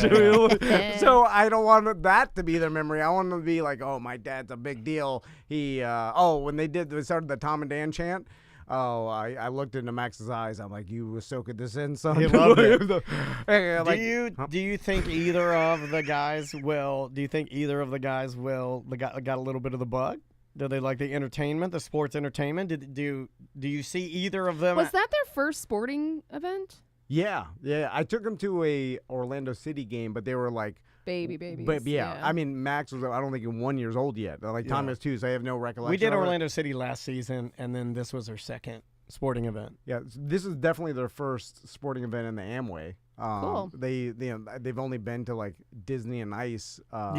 [SPEAKER 2] So I don't want that to be their memory. I want them to be like, oh, my dad's a big deal. He, when they started the Tom and Dan chant. Oh, I looked into Max's eyes. I'm like, you were soaking this in, son.
[SPEAKER 1] He loved it. Do you think either of the guys will? Do you think either of the guys will? Got a little bit of the bug? Do they like the entertainment, the sports entertainment? Do you see either of them?
[SPEAKER 3] Was that their first sporting event?
[SPEAKER 2] Yeah. I took them to a Orlando City game, but they were like
[SPEAKER 3] babies.
[SPEAKER 2] But yeah, I mean, Max was, I don't think, 1 year old yet. Like Tom is 2, so I have no recollection.
[SPEAKER 1] We did Orlando City last season, and then this was their second sporting event.
[SPEAKER 2] Yeah, this is definitely their first sporting event in the Amway.
[SPEAKER 3] Cool.
[SPEAKER 2] They've only been to like Disney and Ice. But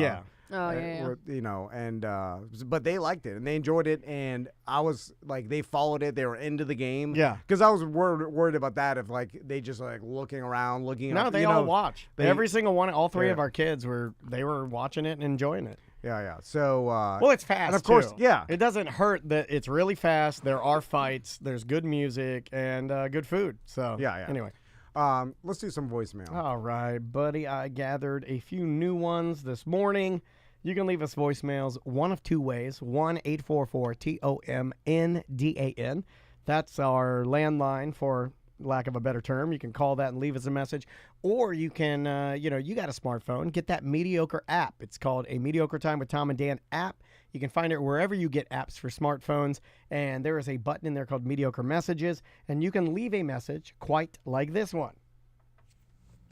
[SPEAKER 2] they liked it and they enjoyed it, and I was like, they followed it. They were into the game.
[SPEAKER 1] Yeah,
[SPEAKER 2] because I was worried about that if like they just like looking around, looking.
[SPEAKER 1] No,
[SPEAKER 2] up,
[SPEAKER 1] they all watch. Every single one, all three of our kids were watching it and enjoying it.
[SPEAKER 2] Yeah. So,
[SPEAKER 1] well, it's fast.
[SPEAKER 2] And of course,
[SPEAKER 1] too. It doesn't hurt that it's really fast. There are fights. There's good music and good food. So
[SPEAKER 2] yeah.
[SPEAKER 1] Anyway.
[SPEAKER 2] Let's do some voicemail.
[SPEAKER 1] All right, buddy. I gathered a few new ones this morning. You can leave us voicemails one of two ways. 1-844-TOMNDAN. That's our landline for lack of a better term. You can call that and leave us a message. Or you can, you got a smartphone, get that Mediocre app. It's called a Mediocre Time with Tom and Dan app. You can find it wherever you get apps for smartphones. And there is a button in there called Mediocre Messages. And you can leave a message quite like this one.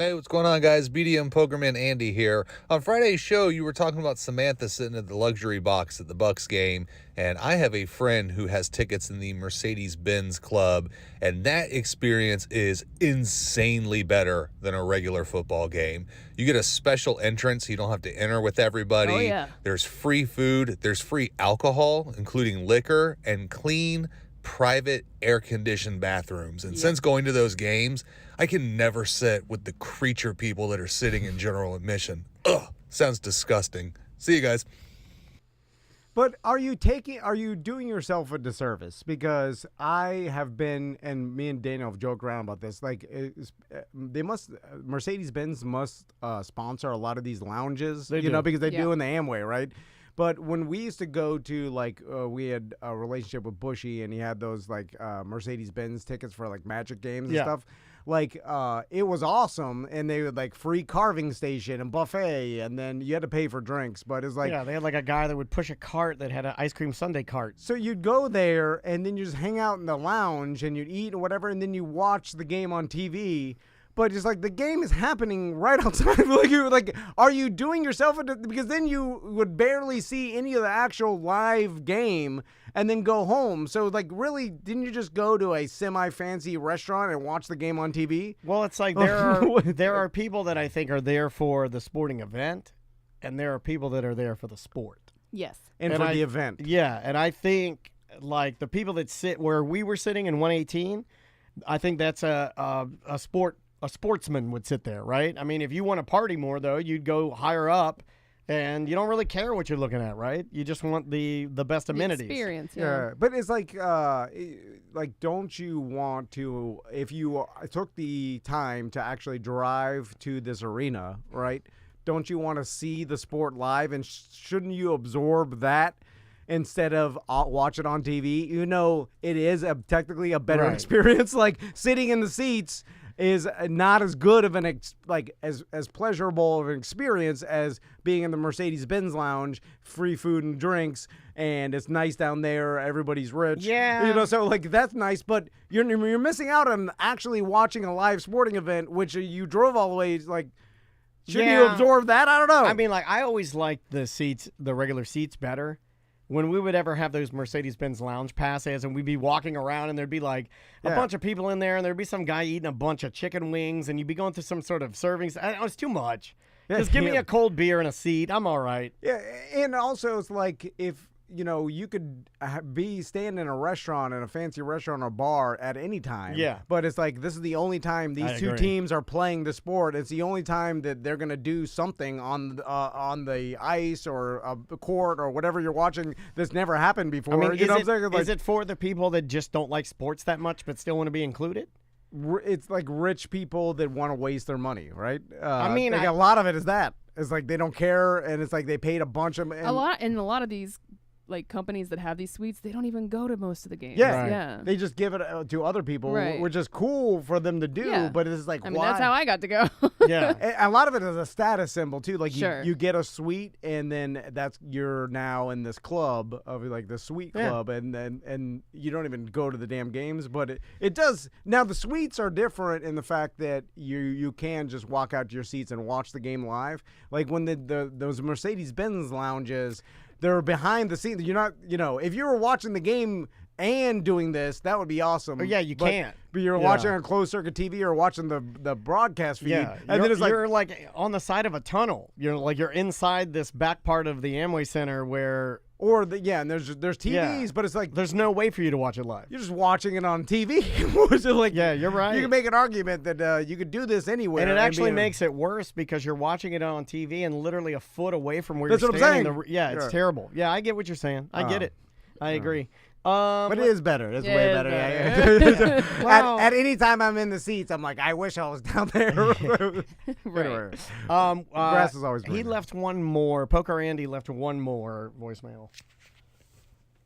[SPEAKER 4] Hey, what's going on, guys? BDM Pokerman Andy here. On Friday's show, you were talking about Samantha sitting at the luxury box at the Bucks game, and I have a friend who has tickets in the Mercedes-Benz Club, and that experience is insanely better than a regular football game. You get a special entrance. You don't have to enter with everybody.
[SPEAKER 3] Oh, yeah.
[SPEAKER 4] There's free food. There's free alcohol, including liquor, and clean, private, air-conditioned bathrooms. And since going to those games, I can never sit with the creature people that are sitting in general admission. Ugh, sounds disgusting. See you guys.
[SPEAKER 2] But are you doing yourself a disservice? Because I have been, and me and Daniel have joked around about this, like Mercedes-Benz must sponsor a lot of these lounges, because they do in the Amway, right? But when we used to go to, we had a relationship with Bushy, and he had those, Mercedes-Benz tickets for, Magic games and stuff. It was awesome, and they would, free carving station and buffet, and then you had to pay for drinks. But it's
[SPEAKER 1] Yeah, they had, a guy that would push a cart that had an ice cream sundae cart.
[SPEAKER 2] So you'd go there, and then you just hang out in the lounge, and you'd eat or whatever, and then you watch the game on TV. But it's the game is happening right outside. Are you doing yourself because then you would barely see any of the actual live game and then go home. So really, didn't you just go to a semi-fancy restaurant and watch the game on TV?
[SPEAKER 1] Well, it's there are people that I think are there for the sporting event, and there are people that are there for the sport.
[SPEAKER 3] Yes.
[SPEAKER 2] And for the event.
[SPEAKER 1] Yeah, and I think the people that sit where we were sitting in 118, I think that's a sportsman would sit there, right? I mean, if you want to party more, though, you'd go higher up, and you don't really care what you're looking at, right? You just want the best amenities.
[SPEAKER 3] Experience,
[SPEAKER 2] yeah. But it's don't you want to, if you took the time to actually drive to this arena, right? Don't you want to see the sport live, and shouldn't you absorb that instead of watch it on TV? It is technically a better experience. Sitting in the seats is not as good of an as pleasurable of an experience as being in the Mercedes-Benz lounge, free food and drinks, and it's nice down there. Everybody's rich.
[SPEAKER 1] Yeah.
[SPEAKER 2] So that's nice, but you're missing out on actually watching a live sporting event, which you drove all the way. Shouldn't you absorb that? I don't know.
[SPEAKER 1] I mean, I always liked the regular seats better. When we would ever have those Mercedes-Benz lounge passes, and we'd be walking around, and there'd be a bunch of people in there, and there'd be some guy eating a bunch of chicken wings, and you'd be going through some sort of servings. It was too much. Just give me a cold beer and a seat. I'm all right.
[SPEAKER 2] Yeah, and also it's if you could be staying in a restaurant, in a fancy restaurant or bar at any time.
[SPEAKER 1] Yeah.
[SPEAKER 2] But it's this is the only time these two teams are playing the sport. It's the only time that they're going to do something on the ice or a court or whatever you're watching that's never happened before.
[SPEAKER 1] I mean, is it for the people that just don't like sports that much but still want to be included?
[SPEAKER 2] It's rich people that want to waste their money, right?
[SPEAKER 3] A
[SPEAKER 2] lot of it is that. It's they don't care, and it's they paid a bunch of...
[SPEAKER 3] a lot of these companies that have these suites, they don't even go to most of the games.
[SPEAKER 2] Yeah, yeah. They just give it to other people, which is cool for them to do. Yeah. But it's why?
[SPEAKER 3] That's how I got to go.
[SPEAKER 2] Yeah, a lot of it is a status symbol too. You get a suite, and then you're now in this club of the suite club, and you don't even go to the damn games. But it does now. The suites are different in the fact that you can just walk out to your seats and watch the game live. When those Mercedes-Benz lounges, they're behind the scenes. You're not, if you were watching the game and doing this, that would be awesome.
[SPEAKER 1] Oh, yeah, you can't.
[SPEAKER 2] But you're watching on closed circuit TV or watching the broadcast feed.
[SPEAKER 1] Yeah,
[SPEAKER 2] and then it's
[SPEAKER 1] you're on the side of a tunnel. You're inside this back part of the Amway Center where...
[SPEAKER 2] and there's TVs, but it's
[SPEAKER 1] there's no way for you to watch it live.
[SPEAKER 2] You're just watching it on TV.
[SPEAKER 1] You're right.
[SPEAKER 2] You can make an argument that you could do this anywhere.
[SPEAKER 1] And it actually makes it worse because you're watching it on TV and literally a foot away from where
[SPEAKER 2] you're
[SPEAKER 1] standing.
[SPEAKER 2] That's what I'm saying.
[SPEAKER 1] It's terrible. Yeah, I get what you're saying. I get it. I agree.
[SPEAKER 2] But it is better. It's way better. At any time I'm in the seats, I'm I wish I was down there.
[SPEAKER 3] Right.
[SPEAKER 2] Grass is always greener.
[SPEAKER 1] He left one more. Poker Andy left one more voicemail.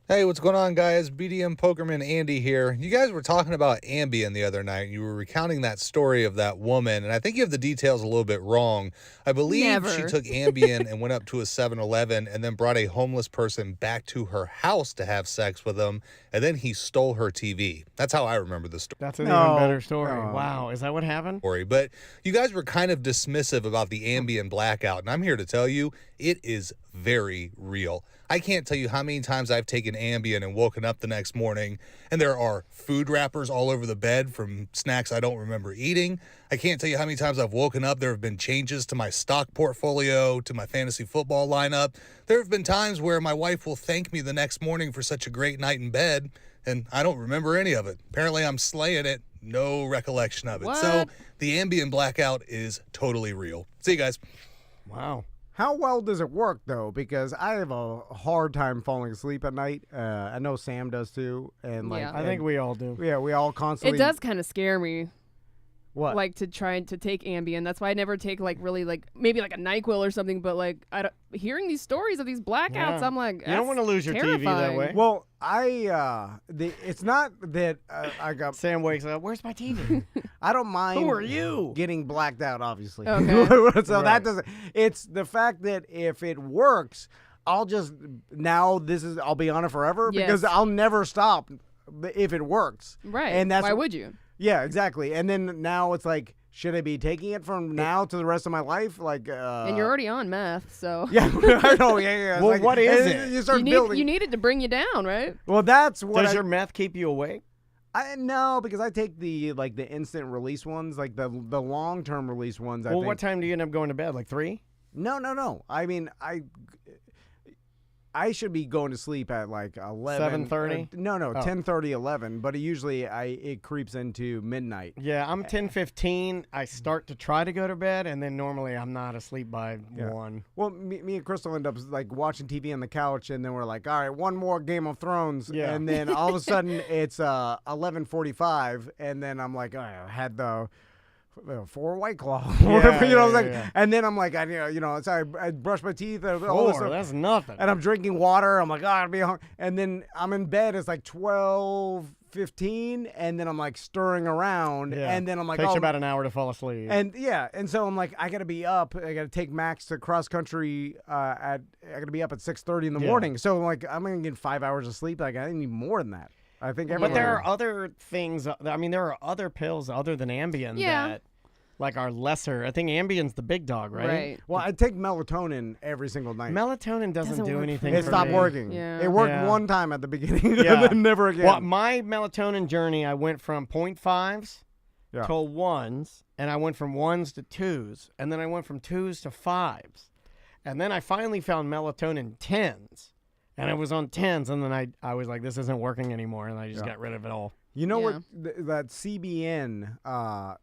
[SPEAKER 4] Hey, what's going on, guys? BDM Pokerman Andy here. You guys were talking about Ambien the other night. You were recounting that story of that woman, and I think you have the details a little bit wrong. I believe she took Ambien and went up to a 7-Eleven and then brought a homeless person back to her house to have sex with him, and then he stole her TV. That's how I remember the story.
[SPEAKER 1] That's an even better story. Wow, is that what happened?
[SPEAKER 4] But you guys were kind of dismissive about the Ambien blackout, and I'm here to tell you it is very real. I can't tell you how many times I've taken Ambien and woken up the next morning and there are food wrappers all over the bed from snacks I don't remember eating. I can't tell you how many times I've woken up. There have been changes to my stock portfolio, to my fantasy football lineup. There have been times where my wife will thank me the next morning for such a great night in bed, and I don't remember any of it. Apparently I'm slaying it. No recollection of it.
[SPEAKER 3] What?
[SPEAKER 4] So the Ambien blackout is totally real. See you guys.
[SPEAKER 1] Wow.
[SPEAKER 2] How well does it work, though? Because I have a hard time falling asleep at night. I know Sam does, too. And
[SPEAKER 1] I think we all do.
[SPEAKER 2] Yeah, we all constantly...
[SPEAKER 3] It does kind of scare me.
[SPEAKER 2] What?
[SPEAKER 3] Like to try to take Ambien. That's why I never take maybe a NyQuil or something. But hearing these stories of these blackouts, I'm like,
[SPEAKER 1] you don't want to lose your TV that way.
[SPEAKER 2] Well, it's not that I got...
[SPEAKER 1] Sam wakes up, where's my TV?
[SPEAKER 2] I don't mind...
[SPEAKER 1] Who are you?
[SPEAKER 2] Getting blacked out, obviously.
[SPEAKER 3] Okay.
[SPEAKER 2] So that doesn't... It's the fact that if it works, I'll be on it forever because I'll never stop if it works.
[SPEAKER 3] Right.
[SPEAKER 2] And
[SPEAKER 3] why would you?
[SPEAKER 2] Yeah, exactly. And then now it's like, should I be taking it from now to the rest of my life? And
[SPEAKER 3] you're already on meth, so...
[SPEAKER 2] Yeah, I know, yeah.
[SPEAKER 1] Well, what is it?
[SPEAKER 2] You start building...
[SPEAKER 3] You need it to bring you down, right?
[SPEAKER 2] Well, that's what
[SPEAKER 1] Does your meth keep you awake?
[SPEAKER 2] No, because I take the instant release ones, like the long-term release ones,
[SPEAKER 1] Well, what time do you end up going to bed? Like 3?
[SPEAKER 2] No. I mean, I should be going to sleep at 11.
[SPEAKER 1] 7:30?
[SPEAKER 2] No, 10:30, 11. But usually it creeps into midnight.
[SPEAKER 1] Yeah, I'm 10:15. I start to try to go to bed, and then normally I'm not asleep by 1.
[SPEAKER 2] Well, me and Crystal end up watching TV on the couch, and then we're like, all right, one more Game of Thrones.
[SPEAKER 1] Yeah.
[SPEAKER 2] And then all of a sudden it's 11:45, and then I'm like, I had the... 4 White Claw, and then I'm like, so I brush my teeth.
[SPEAKER 1] 4, that's nothing.
[SPEAKER 2] And I'm drinking water. I'm like, I'd be hungry. And then I'm in bed. It's like 12:15, and then I'm like stirring around, and then I'm like,
[SPEAKER 1] takes you about an hour to fall asleep.
[SPEAKER 2] And so I'm like, I gotta be up. I gotta take Max to cross country. I gotta be up at 6:30 in the morning. So I'm like, I'm gonna get 5 hours of sleep. Like I need more than that. I think
[SPEAKER 1] But there are other things. I mean, there are other pills other than Ambien that are lesser. I think Ambien's the big dog, right?
[SPEAKER 3] Right.
[SPEAKER 2] Well, I take melatonin every single night.
[SPEAKER 1] Melatonin doesn't do anything.
[SPEAKER 2] It stopped working.
[SPEAKER 3] Yeah.
[SPEAKER 2] It worked one time at the beginning, and then never again.
[SPEAKER 1] Well, my melatonin journey, I went from 0.5s to 1s, and I went from 1s to 2s, and then I went from 2s to 5s, and then I finally found melatonin 10s. And I was on 10s, and then I was like, this isn't working anymore, and I just got rid of it all.
[SPEAKER 2] You know what? That CBN.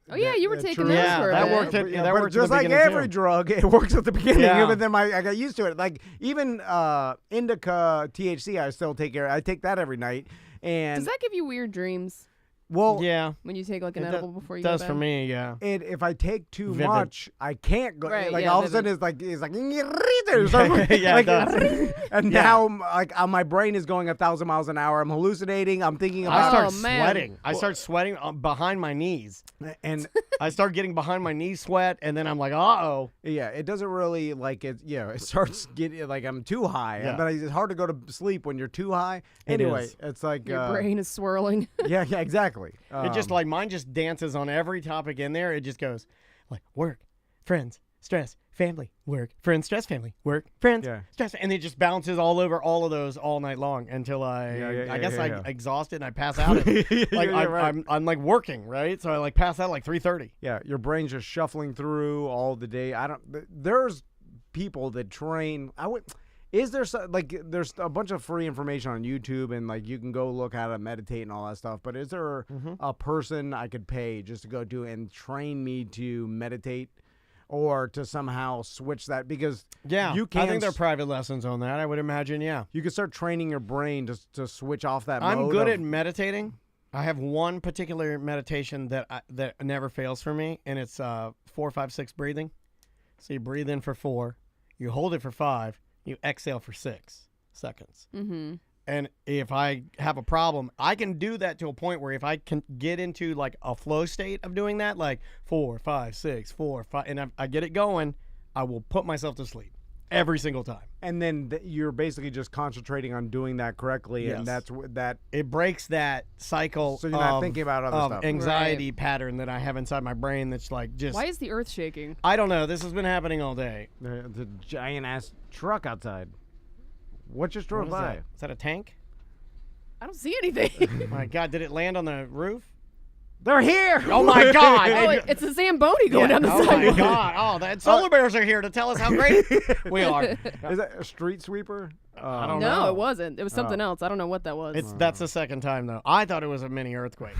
[SPEAKER 3] You were taking those for
[SPEAKER 1] that
[SPEAKER 3] a
[SPEAKER 1] worked.
[SPEAKER 3] bit.
[SPEAKER 1] That worked
[SPEAKER 2] just
[SPEAKER 1] at the
[SPEAKER 2] like every
[SPEAKER 1] too.
[SPEAKER 2] drug, it works at the beginning.
[SPEAKER 1] Yeah.
[SPEAKER 2] But then I got used to it. Like even indica THC, I still take I take that every night. And
[SPEAKER 3] does that give you weird dreams?
[SPEAKER 2] Well,
[SPEAKER 1] yeah.
[SPEAKER 3] When you take an edible before you go to bed?
[SPEAKER 1] Does for me, yeah.
[SPEAKER 2] And if I take too much, I can't go.
[SPEAKER 3] Right,
[SPEAKER 2] all of a sudden it's like and now my brain is going 1,000 miles an hour. I'm hallucinating. I'm thinking about.
[SPEAKER 1] I start sweating. I start sweating behind my knees,
[SPEAKER 2] and
[SPEAKER 1] I start getting behind my knee sweat, and then I'm like, uh-oh.
[SPEAKER 2] Yeah, it doesn't really it starts getting I'm too high, but it's hard to go to sleep when you're too high. Anyway, it's like
[SPEAKER 3] your brain is swirling.
[SPEAKER 2] Yeah, exactly.
[SPEAKER 1] It just mine just dances on every topic in there. It just goes like work, friends, stress, family, work, friends, stress, family, work, friends, stress, and it just bounces all over all of those all night long until I guess I exhaust it and I pass out. I'm like working, right? So I pass out like 3:30.
[SPEAKER 2] Yeah, your brain's just shuffling through all the day. There's people that train. Is there there's a bunch of free information on YouTube and you can go look how to meditate and all that stuff, but is there a person I could pay just to go do and train me to meditate or to somehow switch that? Because you can.
[SPEAKER 1] I think there are private lessons on that. I would imagine,
[SPEAKER 2] you could start training your brain to switch off that
[SPEAKER 1] I'm
[SPEAKER 2] mode
[SPEAKER 1] good at meditating. I have one particular meditation that never fails for me, and it's 4, 5, 6 breathing. So you breathe in for 4, you hold it for 5, you exhale for 6 seconds.
[SPEAKER 3] Mm-hmm.
[SPEAKER 1] And if I have a problem, I can do that to a point where if I can get into like a flow state of doing that, like 4, 5, 6, 4, 5, and I get it going, I will put myself to sleep every single time.
[SPEAKER 2] And then you're basically just concentrating on doing that correctly,
[SPEAKER 1] Yes.
[SPEAKER 2] and that's that.
[SPEAKER 1] It breaks that cycle.
[SPEAKER 2] So you're not thinking about other stuff.
[SPEAKER 1] Anxiety pattern that I have inside my brain. That's like just.
[SPEAKER 3] Why is the earth shaking?
[SPEAKER 1] I don't know. This has been happening all day.
[SPEAKER 2] The giant ass truck outside. What just drove by?
[SPEAKER 1] Is that a tank?
[SPEAKER 3] I don't see anything.
[SPEAKER 1] My God, did it land on the roof?
[SPEAKER 2] They're here!
[SPEAKER 1] Oh my God!
[SPEAKER 3] It's a Zamboni going down the sidewalk.
[SPEAKER 1] Oh my God! Oh, that solar bears are here to tell us how great we are.
[SPEAKER 2] Is that a street sweeper?
[SPEAKER 1] I don't know.
[SPEAKER 3] No, it wasn't. It was something else. I don't know what that was.
[SPEAKER 1] That's the second time though. I thought it was a mini earthquake.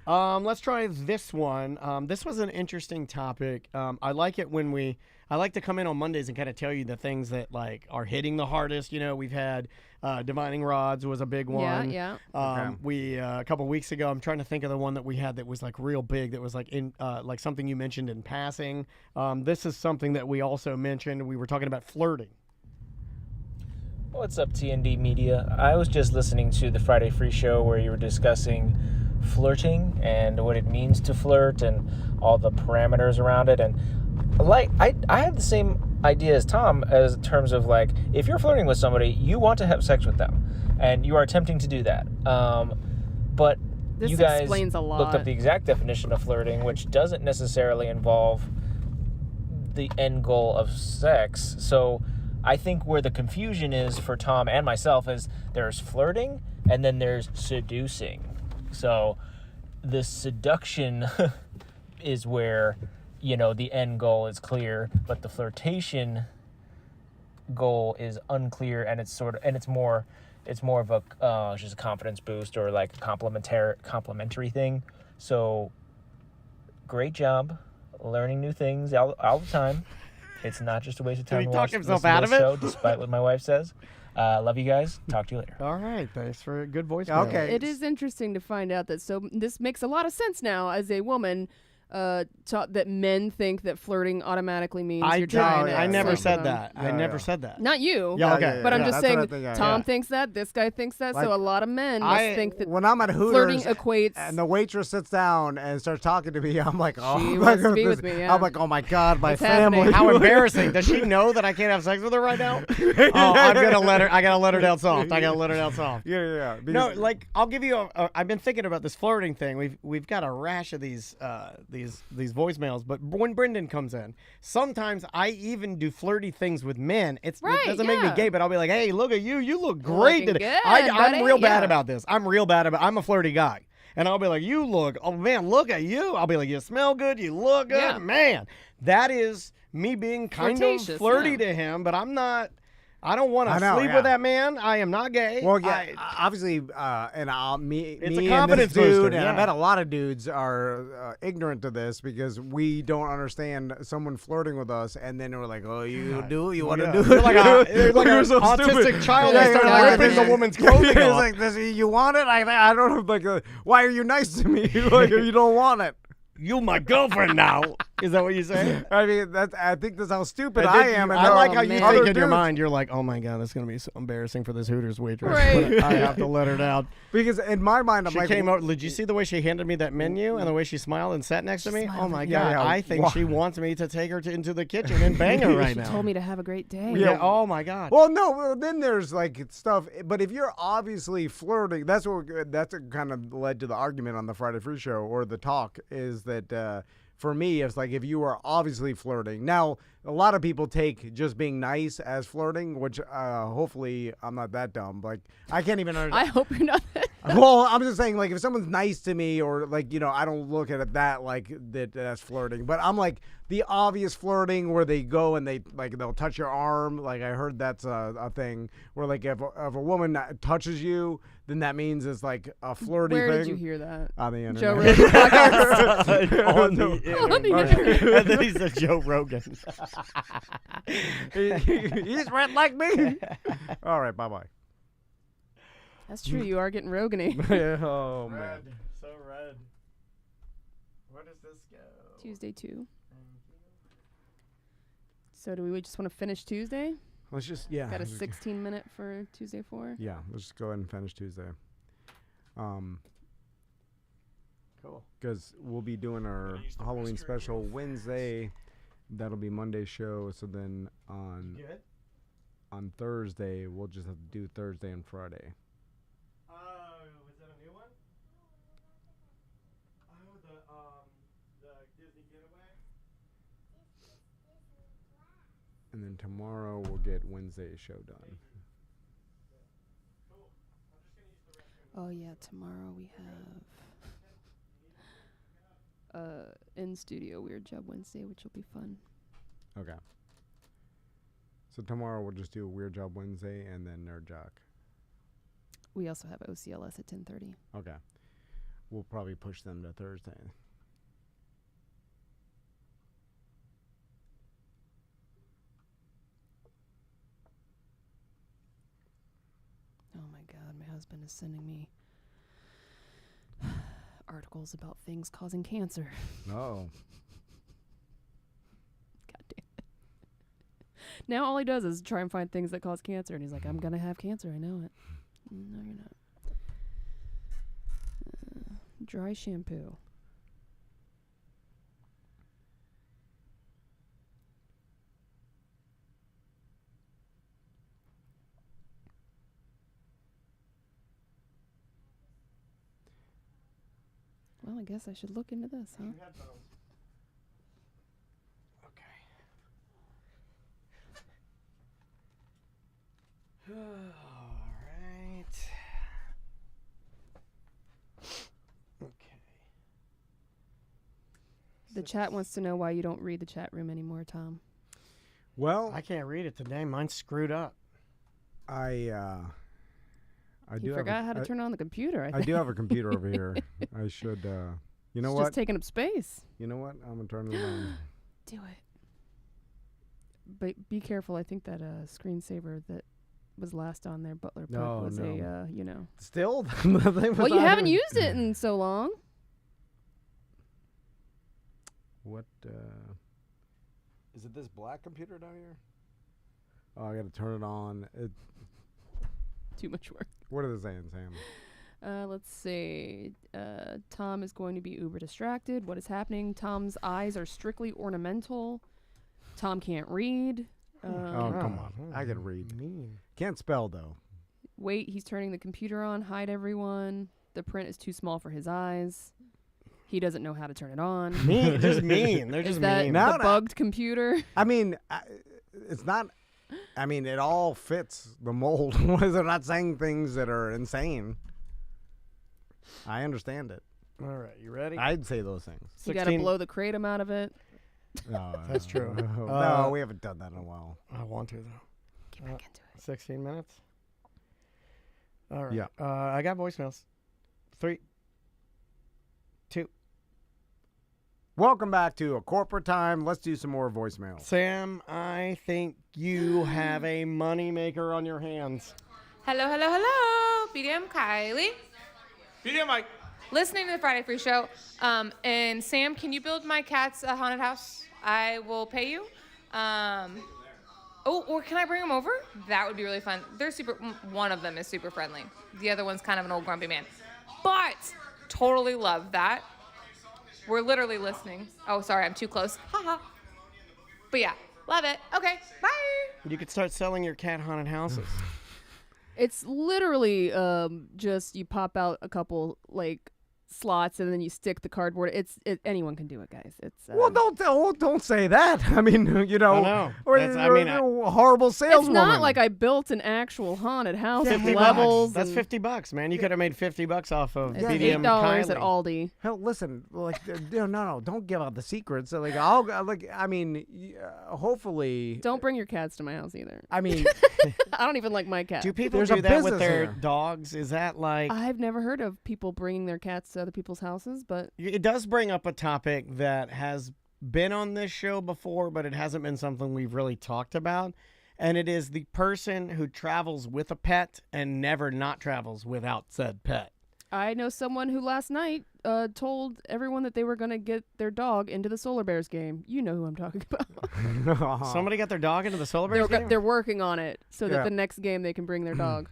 [SPEAKER 1] Let's try this one. This was an interesting topic. I like it when I like to come in on Mondays and kind of tell you the things that like are hitting the hardest. You know, we've had divining rods was a big one.
[SPEAKER 3] Yeah.
[SPEAKER 1] We a couple weeks ago, I'm trying to think of the one that we had that was like real big. That was like in like something you mentioned in passing. This is something that we also mentioned. We were talking about flirting.
[SPEAKER 5] What's up, TND Media? I was just listening to the Friday Free Show where you were discussing flirting and what it means to flirt and all the parameters around it. And like I had the same idea as Tom as in terms of like if you're flirting with somebody, you want to have sex with them and you are attempting to do that. But
[SPEAKER 3] this
[SPEAKER 5] you guys
[SPEAKER 3] explains a lot.
[SPEAKER 5] Looked up the exact definition of flirting, which doesn't necessarily involve the end goal of sex. So I think where the confusion is for Tom and myself is there's flirting and then there's seducing. So the seduction is where, you know, the end goal is clear, but the flirtation goal is unclear, and it's more of a just a confidence boost or like a complimentary thing. So great job learning new things all the time. It's not just a waste of time
[SPEAKER 1] Did he
[SPEAKER 5] to
[SPEAKER 1] talk
[SPEAKER 5] watch
[SPEAKER 1] himself out of it?
[SPEAKER 5] show, despite what my wife says. Love you guys. Talk to you later.
[SPEAKER 1] All right, thanks for a good voice.
[SPEAKER 2] Okay.
[SPEAKER 3] It is interesting to find out that this makes a lot of sense now as a woman. That men think that flirting automatically means you're trying to
[SPEAKER 1] I never
[SPEAKER 3] sleep
[SPEAKER 1] said
[SPEAKER 3] with them.
[SPEAKER 1] that. I never said that.
[SPEAKER 3] Not you.
[SPEAKER 1] Yeah, okay.
[SPEAKER 3] But I'm just
[SPEAKER 2] that's
[SPEAKER 3] saying,
[SPEAKER 2] what I think,
[SPEAKER 3] Tom thinks that, this guy thinks that,
[SPEAKER 2] Like,
[SPEAKER 3] so a lot of men must think that
[SPEAKER 2] when I'm at Hooters
[SPEAKER 3] flirting equates.
[SPEAKER 2] and the waitress sits down and starts talking to me, I'm like, oh,
[SPEAKER 3] She wants to be with me, yeah.
[SPEAKER 2] I'm like, oh my God, my
[SPEAKER 3] What's
[SPEAKER 2] family.
[SPEAKER 3] happening?
[SPEAKER 1] How embarrassing! Does she know that I can't have sex with her right now? Oh, I'm gonna let her. I gotta let her down soft.
[SPEAKER 2] Yeah.
[SPEAKER 1] No, like I'll give you. I've been thinking about this flirting thing. We've got a rash of these voicemails. But when Brendan comes in, sometimes I even do flirty things with men. It doesn't make me gay, but I'll be like, "Hey, look at you! You look great today."
[SPEAKER 3] Good,
[SPEAKER 1] I'm real bad
[SPEAKER 3] yeah.
[SPEAKER 1] about this. I'm a flirty guy. And I'll be like, "You look, oh man, look at you." I'll be like, "You smell good, you look good."
[SPEAKER 3] Yeah.
[SPEAKER 1] Man, that is me being kind
[SPEAKER 3] Flirtatious,
[SPEAKER 1] of flirty
[SPEAKER 3] yeah.
[SPEAKER 1] to him, but I'm not. I don't want to
[SPEAKER 2] know,
[SPEAKER 1] sleep
[SPEAKER 2] yeah.
[SPEAKER 1] with that man. I am not gay.
[SPEAKER 2] Well, yeah, obviously, and me
[SPEAKER 1] It's a
[SPEAKER 2] and
[SPEAKER 1] confidence
[SPEAKER 2] this dude,
[SPEAKER 1] booster,
[SPEAKER 2] and I
[SPEAKER 1] yeah.
[SPEAKER 2] bet a lot of dudes are ignorant to this because we don't understand someone flirting with us, and then we're like, "Oh, you want to do
[SPEAKER 1] You're
[SPEAKER 2] it?"
[SPEAKER 1] like an
[SPEAKER 2] You're so
[SPEAKER 1] autistic
[SPEAKER 2] stupid.
[SPEAKER 1] child
[SPEAKER 2] Yeah,
[SPEAKER 1] that started
[SPEAKER 2] yeah,
[SPEAKER 1] ripping
[SPEAKER 2] yeah.
[SPEAKER 1] the woman's clothing
[SPEAKER 2] It's
[SPEAKER 1] off.
[SPEAKER 2] like, you want it? I don't know. Like, why are you nice to me? Like, you don't want it.
[SPEAKER 1] You my girlfriend now. Is that what you say?
[SPEAKER 2] I mean, I think that's how stupid I am. And
[SPEAKER 1] I like how you
[SPEAKER 3] man.
[SPEAKER 1] think
[SPEAKER 2] other
[SPEAKER 1] in your
[SPEAKER 2] dudes-
[SPEAKER 1] mind. You're like, oh my God, that's going to be so embarrassing for this Hooters waitress.
[SPEAKER 3] Right.
[SPEAKER 1] But I have to let her down.
[SPEAKER 2] Because in my mind, I'm
[SPEAKER 1] She
[SPEAKER 2] like,
[SPEAKER 1] came out. Did you see the way she handed me that menu and the way she smiled and sat next to me? Oh my God.
[SPEAKER 2] Yeah,
[SPEAKER 1] I think she wants me to take her into the kitchen and bang her right
[SPEAKER 3] She
[SPEAKER 1] now.
[SPEAKER 3] told me to have a great day.
[SPEAKER 1] Yeah. Oh my God.
[SPEAKER 2] well, no. Then there's like stuff. But if you're obviously flirting, that's what kind of led to the argument on the Friday Free Show or the talk is that. For me, it's like if you are obviously flirting. Now, a lot of people take just being nice as flirting, which hopefully I'm not that dumb. Like, I can't even understand.
[SPEAKER 3] I hope you're not.
[SPEAKER 2] Well, I'm just saying, like, if someone's nice to me or, like, you know, I don't look at it like that's flirting. But I'm like the obvious flirting where they go and they'll touch your arm. Like, I heard that's a thing where, like, if a woman touches you, then that means it's, like, a flirty
[SPEAKER 3] Where
[SPEAKER 2] thing.
[SPEAKER 3] did you hear that?
[SPEAKER 2] On the internet.
[SPEAKER 3] Joe Rogan podcast.
[SPEAKER 1] On the internet. And then he's a Joe Rogan.
[SPEAKER 2] He's red like me. All right, bye-bye.
[SPEAKER 3] That's true. You are getting Rogany.
[SPEAKER 2] Oh, man.
[SPEAKER 1] Red. So red. Where does this go?
[SPEAKER 3] Tuesday 2. So do we just want to finish Tuesday?
[SPEAKER 2] Let's just
[SPEAKER 3] Got a 16-minute for Tuesday 4?
[SPEAKER 2] Yeah, let's just go ahead and finish Tuesday.
[SPEAKER 1] Cool.
[SPEAKER 2] Because we'll be doing our Halloween special Wednesday. That'll be Monday's show. So then on Thursday, we'll just have to do Thursday and Friday.
[SPEAKER 1] Was that a new one? Oh, the Disney Getaway.
[SPEAKER 2] And then tomorrow we'll get Wednesday's show done.
[SPEAKER 3] Oh yeah, tomorrow we have in studio Weird Job Wednesday, which will be fun.
[SPEAKER 2] Okay. So tomorrow we'll just do a Weird Job Wednesday and then Nerd Jock.
[SPEAKER 3] We also have OCLS at 10:30.
[SPEAKER 2] Okay. We'll probably push them to Thursday.
[SPEAKER 3] Oh my God, my husband is sending me articles about things causing cancer.
[SPEAKER 2] Oh.
[SPEAKER 3] God damn it. Now all he does is try and find things that cause cancer, and he's like, I'm going to have cancer, I know it. No, you're not. Dry shampoo. Well, I guess I should look into this, huh?
[SPEAKER 1] Okay. All right. Okay.
[SPEAKER 3] The chat wants to know why you don't read the chat room anymore, Tom.
[SPEAKER 2] Well,
[SPEAKER 1] I can't read it today. Mine's screwed up.
[SPEAKER 3] You forgot how to turn on the computer, I think.
[SPEAKER 2] I do have a computer over here. I should, you know
[SPEAKER 3] it's
[SPEAKER 2] what?
[SPEAKER 3] just taking up space.
[SPEAKER 2] You know what? I'm going to turn it on.
[SPEAKER 3] Do it. But be careful. I think that screensaver that was last on there, Butler put, was a,
[SPEAKER 2] Still?
[SPEAKER 3] Well, you haven't used it in so long.
[SPEAKER 2] What, is it this black computer down here? Oh, I got to turn it on.
[SPEAKER 3] Too much work.
[SPEAKER 2] What are they saying, Sam?
[SPEAKER 3] Let's see. Tom is going to be uber distracted. What is happening? Tom's eyes are strictly ornamental. Tom can't read.
[SPEAKER 2] Oh, come on. I can read. Can't spell, though.
[SPEAKER 3] Wait, he's turning the computer on. Hide everyone. The print is too small for his eyes. He doesn't know how to turn it on.
[SPEAKER 1] Mean. Just mean. They're just mean.
[SPEAKER 3] The bugged computer?
[SPEAKER 2] I mean, it's not... I mean, it all fits the mold. They're not saying things that are insane. I understand it.
[SPEAKER 1] All right, you ready?
[SPEAKER 2] I'd say those things.
[SPEAKER 3] You got to blow the kratom out of it.
[SPEAKER 2] No,
[SPEAKER 1] that's true.
[SPEAKER 2] No, we haven't done that in a while.
[SPEAKER 1] I want to, though.
[SPEAKER 3] Get back into it.
[SPEAKER 1] 16 minutes? All right.
[SPEAKER 2] Yeah.
[SPEAKER 1] I got voicemails. 3, 2.
[SPEAKER 2] Welcome back to A Corporate Time. Let's do some more voicemails.
[SPEAKER 1] Sam, I think you have a moneymaker on your hands.
[SPEAKER 6] Hello. BDM Kylie.
[SPEAKER 7] BDM Mike.
[SPEAKER 6] Listening to the Friday Free Show. And Sam, can you build my cats a haunted house? I will pay you. Or can I bring them over? That would be really fun. One of them is super friendly. The other one's kind of an old grumpy man. But totally love that. We're literally listening. Oh, sorry, I'm too close. Haha. But yeah, love it. Okay, bye.
[SPEAKER 1] You could start selling your cat haunted houses.
[SPEAKER 3] It's literally just you pop out a couple slots and then you stick the cardboard. Anyone can do it, guys. It's
[SPEAKER 2] well, don't say that. I mean, or you're a horrible saleswoman.
[SPEAKER 3] It's not like I built an actual haunted house with
[SPEAKER 1] $50.
[SPEAKER 3] levels.
[SPEAKER 1] That's $50, man. You could have made $50 off of
[SPEAKER 3] it's
[SPEAKER 1] BDM
[SPEAKER 3] $8
[SPEAKER 1] Kylie.
[SPEAKER 3] at Aldi.
[SPEAKER 2] Hell, listen, no, don't give out the secrets. Hopefully.
[SPEAKER 3] Don't bring your cats to my house either.
[SPEAKER 2] I mean,
[SPEAKER 3] I don't even like my cat.
[SPEAKER 1] Do people do that with their dogs? Is that like?
[SPEAKER 3] I've never heard of people bringing their cats to other people's houses, but
[SPEAKER 1] it does bring up a topic that has been on this show before, but it hasn't been something we've really talked about. And it is the person who travels with a pet and never not travels without said pet.
[SPEAKER 3] I know someone who last night told everyone that they were going to get their dog into the Solar Bears game. You know who I'm talking about.
[SPEAKER 1] Somebody got their dog into the Solar Bears game?
[SPEAKER 3] They're working on it so that the next game they can bring their dog.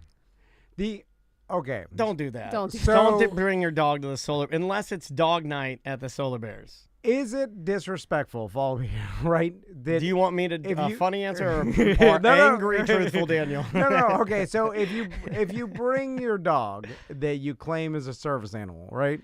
[SPEAKER 2] Okay.
[SPEAKER 1] Don't do that.
[SPEAKER 2] Don't
[SPEAKER 1] bring your dog to the Solar unless it's dog night at the Solar Bears.
[SPEAKER 2] Is it disrespectful, follow me, right?
[SPEAKER 1] Do you want me to funny answer or angry, truthful Daniel?
[SPEAKER 2] No. Okay, so if you bring your dog that you claim is a service animal, right?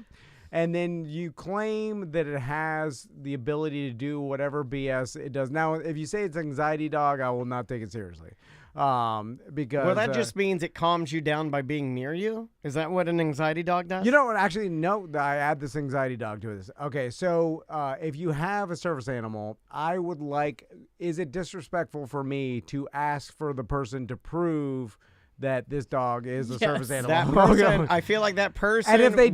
[SPEAKER 2] And then you claim that it has the ability to do whatever BS it does. Now, if you say it's an anxiety dog, I will not take it seriously. Because
[SPEAKER 1] that just means it calms you down by being near you. Is that what an anxiety dog does?
[SPEAKER 2] You know what? Actually, no. I add this anxiety dog to this. Okay, so if you have a service animal, I would like. Is it disrespectful for me to ask for the person to prove that this dog is a service animal?
[SPEAKER 1] That person, I feel like that person
[SPEAKER 2] and if they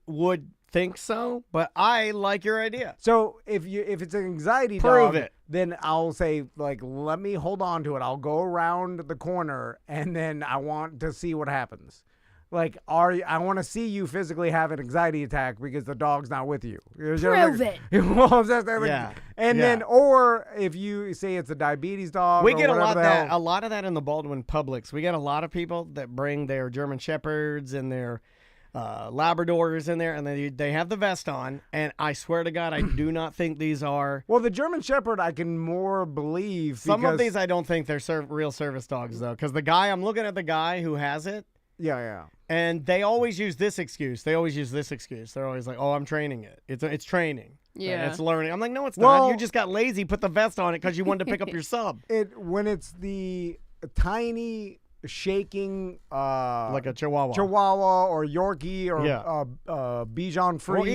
[SPEAKER 1] would think so, but I like your idea.
[SPEAKER 2] So if it's an anxiety
[SPEAKER 1] Prove
[SPEAKER 2] dog,
[SPEAKER 1] it.
[SPEAKER 2] Then I'll say, like, let me hold on to it. I'll go around the corner, and then I want to see what happens. Like, I want to see you physically have an anxiety attack because the dog's not with you.
[SPEAKER 3] Prove it.
[SPEAKER 2] And then, or if you say it's a diabetes dog,
[SPEAKER 1] we get a lot of that in the Baldwin Publix. We get a lot of people that bring their German Shepherds and their Labradors in there, and they have the vest on, and I swear to God, I do not think these are...
[SPEAKER 2] Well, the German Shepherd, I can more believe.
[SPEAKER 1] Some of these, I don't think they're real service dogs, though, because I'm looking at the guy who has it.
[SPEAKER 2] Yeah.
[SPEAKER 1] And they always use this excuse. They're always like, oh, I'm training it. It's training.
[SPEAKER 3] Yeah.
[SPEAKER 1] It's learning. I'm like, no, it's not. You just got lazy, put the vest on it because you wanted to pick up your sub.
[SPEAKER 2] When it's the tiny... shaking
[SPEAKER 1] like a Chihuahua
[SPEAKER 2] or Yorkie or Bichon Frise,
[SPEAKER 1] or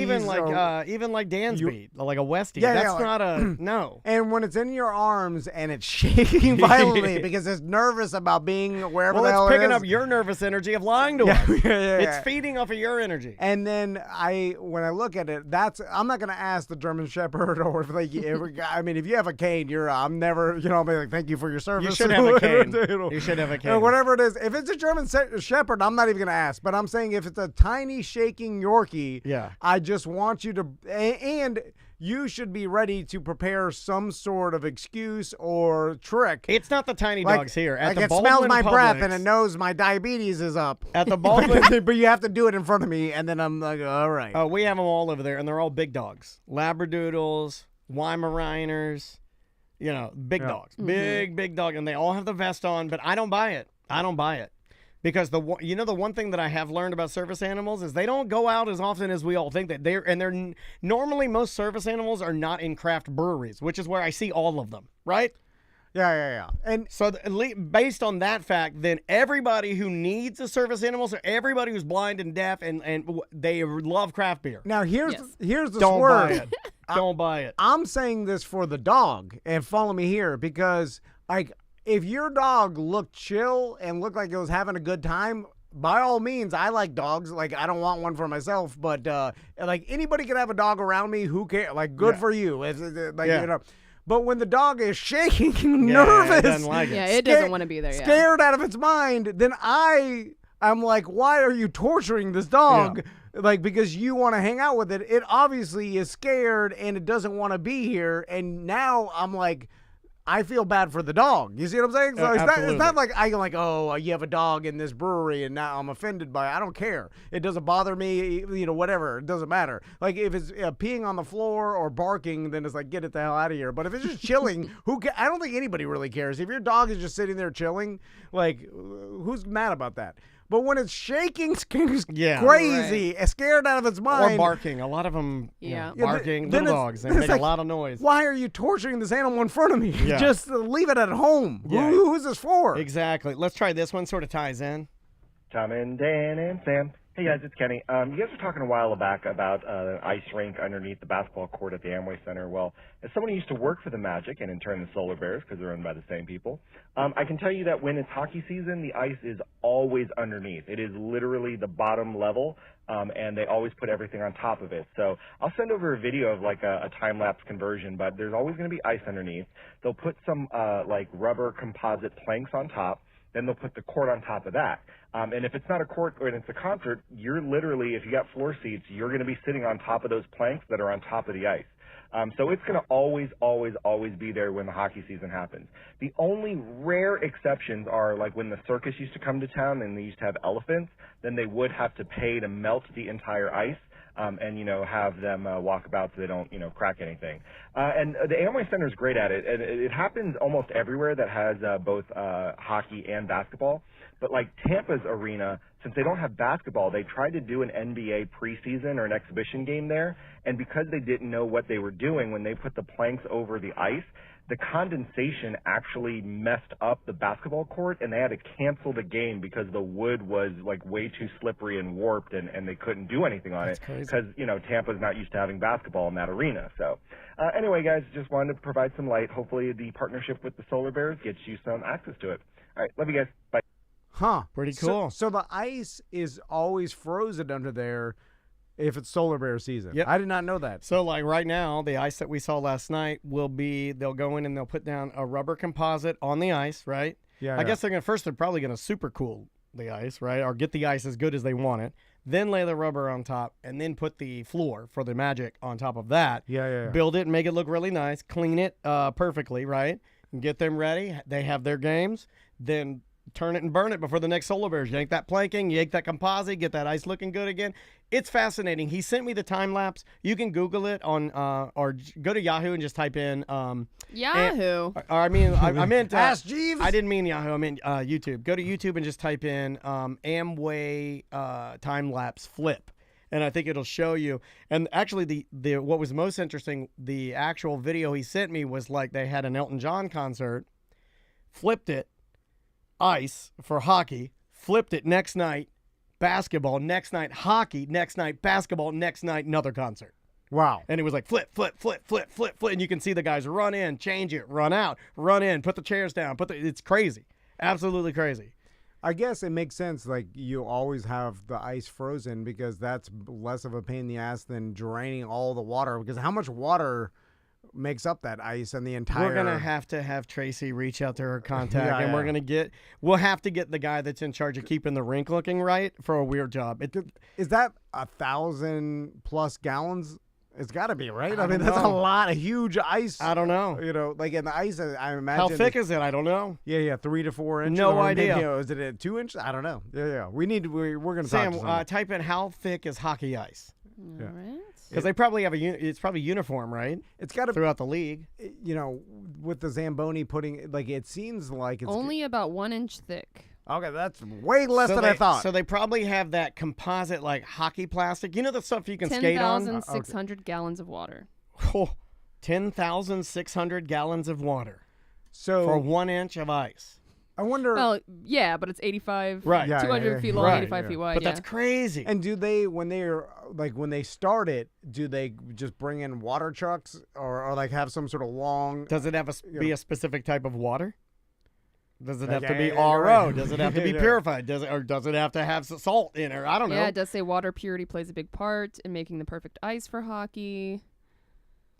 [SPEAKER 1] even like Dan's beat, like a Westie. That's not a no.
[SPEAKER 2] And when it's in your arms and it's shaking violently because it's nervous about being wherever the hell it is.
[SPEAKER 1] It's picking up your nervous energy of lying to us. It's feeding off of your energy.
[SPEAKER 2] And then when I look at it, I'm not gonna ask the German Shepherd or if if you have a cane, I'm never I'll be like, thank you for your service.
[SPEAKER 1] You should have a cane. You should have a cane.
[SPEAKER 2] Whatever it is, if it's a German Shepherd, I'm not even going to ask. But I'm saying if it's a tiny shaking Yorkie, I just want you to, and you should be ready to prepare some sort of excuse or trick.
[SPEAKER 1] It's not the tiny dogs here.
[SPEAKER 2] At the it Baldwin smells my Publix, breath and it knows my diabetes is up.
[SPEAKER 1] At the Baldwin,
[SPEAKER 2] but you have to do it in front of me, and then I'm like, all right.
[SPEAKER 1] Oh, we have them all over there, and they're all big dogs: Labradoodles, Weimaraners. Big dogs, big dog, and they all have the vest on. But I don't buy it. Because the one thing that I have learned about service animals is they don't go out as often as we all think that they're normally most service animals are not in craft breweries, which is where I see all of them, right?
[SPEAKER 2] Yeah. And
[SPEAKER 1] so based on that fact, then everybody who needs a service animal, so everybody who's blind and deaf and they love craft beer.
[SPEAKER 2] Now here's the
[SPEAKER 1] don't
[SPEAKER 2] swerve.
[SPEAKER 1] Buy it. Don't buy it.
[SPEAKER 2] I'm saying this for the dog, and follow me here, because if your dog looked chill and looked like it was having a good time, by all means, I like dogs. Like, I don't want one for myself, but anybody can have a dog around me. Who cares? Like, good for you. But when the dog is shaking, nervous,
[SPEAKER 1] it doesn't like it.
[SPEAKER 3] It doesn't want to be there.
[SPEAKER 2] Scared out of its mind, then I'm like, why are you torturing this dog? Yeah. Like, because you want to hang out with it. It obviously is scared and it doesn't want to be here. And now I'm like, I feel bad for the dog. You see what I'm saying? So it's not like I'm like, oh, you have a dog in this brewery and now I'm offended by it. I don't care. It doesn't bother me, whatever. It doesn't matter. Like, if it's peeing on the floor or barking, then it's like, get it the hell out of here. But if it's just chilling, I don't think anybody really cares. If your dog is just sitting there chilling, like, who's mad about that? But when it's shaking, crazy, scared out of its mind.
[SPEAKER 1] Or barking. A lot of them, barking, little dogs. They make a lot of noise.
[SPEAKER 2] Why are you torturing this animal in front of me? Yeah. Just leave it at home. Yeah. Who's this for?
[SPEAKER 1] Exactly. Let's try this one. Sort of ties in.
[SPEAKER 7] Tom and Dan and Sam. Hey guys, it's Kenny. You guys were talking a while back about an ice rink underneath the basketball court at the Amway Center. Well, as someone who used to work for the Magic and in turn the Solar Bears, because they're owned by the same people, I can tell you that when it's hockey season, the ice is always underneath. It is literally the bottom level, and they always put everything on top of it. So I'll send over a video of like a time-lapse conversion, but there's always going to be ice underneath. They'll put some like rubber composite planks on top. Then they'll put the court on top of that. And if it's not a court or it's a concert, you're literally, if you got floor seats, you're going to be sitting on top of those planks that are on top of the ice. So it's going to always, always, always be there when the hockey season happens. The only rare exceptions are like when the circus used to come to town and they used to have elephants, then they would have to pay to melt the entire ice. And, have them walk about so they don't, crack anything. And the Amway Center is great at it. And it happens almost everywhere that has both hockey and basketball. But like Tampa's arena, since they don't have basketball, they tried to do an NBA preseason or an exhibition game there. And because they didn't know what they were doing when they put the planks over the ice, the condensation actually messed up the basketball court, and they had to cancel the game because the wood was like way too slippery and warped, and they couldn't do anything on it because Tampa's not used to having basketball in that arena. So anyway, guys, just wanted to provide some light. Hopefully the partnership with the Solar Bears gets you some access to it. All right, love you guys. Bye.
[SPEAKER 2] Huh.
[SPEAKER 1] Pretty cool.
[SPEAKER 2] So the ice is always frozen under there if it's Solar Bear season.
[SPEAKER 1] Yep.
[SPEAKER 2] I did not know that.
[SPEAKER 1] So like right now, the ice that we saw last night they'll go in and they'll put down a rubber composite on the ice, right?
[SPEAKER 2] Yeah.
[SPEAKER 1] I guess they're probably going to super cool the ice, right? Or get the ice as good as they want it. Then lay the rubber on top and then put the floor for the Magic on top of that.
[SPEAKER 2] Yeah.
[SPEAKER 1] Build it and make it look really nice. Clean it perfectly, right? And get them ready. They have their games. Then turn it and burn it before the next Solar Bears. Yank that planking, yank that composite, get that ice looking good again. It's fascinating. He sent me the time lapse. You can Google it on or go to Yahoo and just type in
[SPEAKER 3] Yahoo.
[SPEAKER 1] I meant
[SPEAKER 2] Ask Jeeves.
[SPEAKER 1] I didn't mean Yahoo. I meant YouTube. Go to YouTube and just type in Amway time lapse flip. And I think it'll show you. And actually, the what was most interesting, the actual video he sent me was like they had an Elton John concert, flipped it, ice for hockey, flipped it next night, basketball, next night hockey, next night basketball, next night another concert.
[SPEAKER 2] Wow.
[SPEAKER 1] And it was like flip, flip, flip, flip, flip, flip. And you can see the guys run in, change it, run out, run in, put the chairs down, it's crazy. Absolutely crazy.
[SPEAKER 2] I guess it makes sense. Like you always have the ice frozen because that's less of a pain in the ass than draining all the water. Because how much water makes up that ice and the entire...
[SPEAKER 1] We're going to have Tracy reach out to her contact, and we'll have to get the guy that's in charge of keeping the rink looking right for a weird job.
[SPEAKER 2] Is that 1,000+ gallons? It's got to be, right? I mean,
[SPEAKER 1] that's
[SPEAKER 2] a lot of huge ice.
[SPEAKER 1] I don't know.
[SPEAKER 2] Like in the ice, I imagine...
[SPEAKER 1] How thick is it? I don't know.
[SPEAKER 2] Yeah, 3 to 4 inches.
[SPEAKER 1] No idea.
[SPEAKER 2] Maybe, is it a 2 inch? I don't know. Yeah. We're going to talk to
[SPEAKER 1] Sam, type in how thick is hockey ice.
[SPEAKER 3] All right.
[SPEAKER 1] Because they probably have it's probably uniform, right?
[SPEAKER 2] It's got to
[SPEAKER 1] throughout the league.
[SPEAKER 2] With the Zamboni putting, like, it seems like it's
[SPEAKER 3] only about 1 inch thick.
[SPEAKER 2] Okay, that's way less than I thought.
[SPEAKER 1] So they probably have that composite, like hockey plastic. The stuff you can skate on?
[SPEAKER 3] 10,600 gallons of water.
[SPEAKER 1] Oh, 10,600 gallons of water.
[SPEAKER 2] So
[SPEAKER 1] for 1 inch of ice.
[SPEAKER 2] I wonder.
[SPEAKER 3] Well, yeah, but it's 85,
[SPEAKER 1] right?
[SPEAKER 3] 200 feet long, 85 feet wide.
[SPEAKER 1] But that's crazy.
[SPEAKER 2] And do they, when they start it, do they just bring in water trucks or like have some sort of long?
[SPEAKER 1] Does it have be a specific type of water? Does it have to be
[SPEAKER 2] RO?
[SPEAKER 1] Right. Does it have to be purified? Does it have to have salt in it? I don't know.
[SPEAKER 3] Yeah, it does say water purity plays a big part in making the perfect ice for hockey.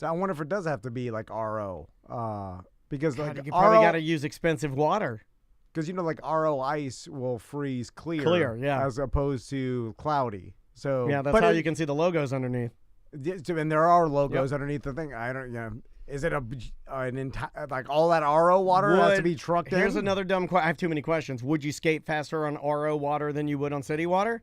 [SPEAKER 2] So I wonder if it does have to be like RO, because like
[SPEAKER 1] you probably got to use expensive water.
[SPEAKER 2] Because like RO ice will freeze clear.
[SPEAKER 1] Clear, yeah.
[SPEAKER 2] As opposed to cloudy. So
[SPEAKER 1] yeah, that's how you can see the logos underneath.
[SPEAKER 2] And there are logos underneath the thing. I don't. Is it an entire like all that RO water has to be trucked in?
[SPEAKER 1] Here's another dumb question. I have too many questions. Would you skate faster on RO water than you would on city water?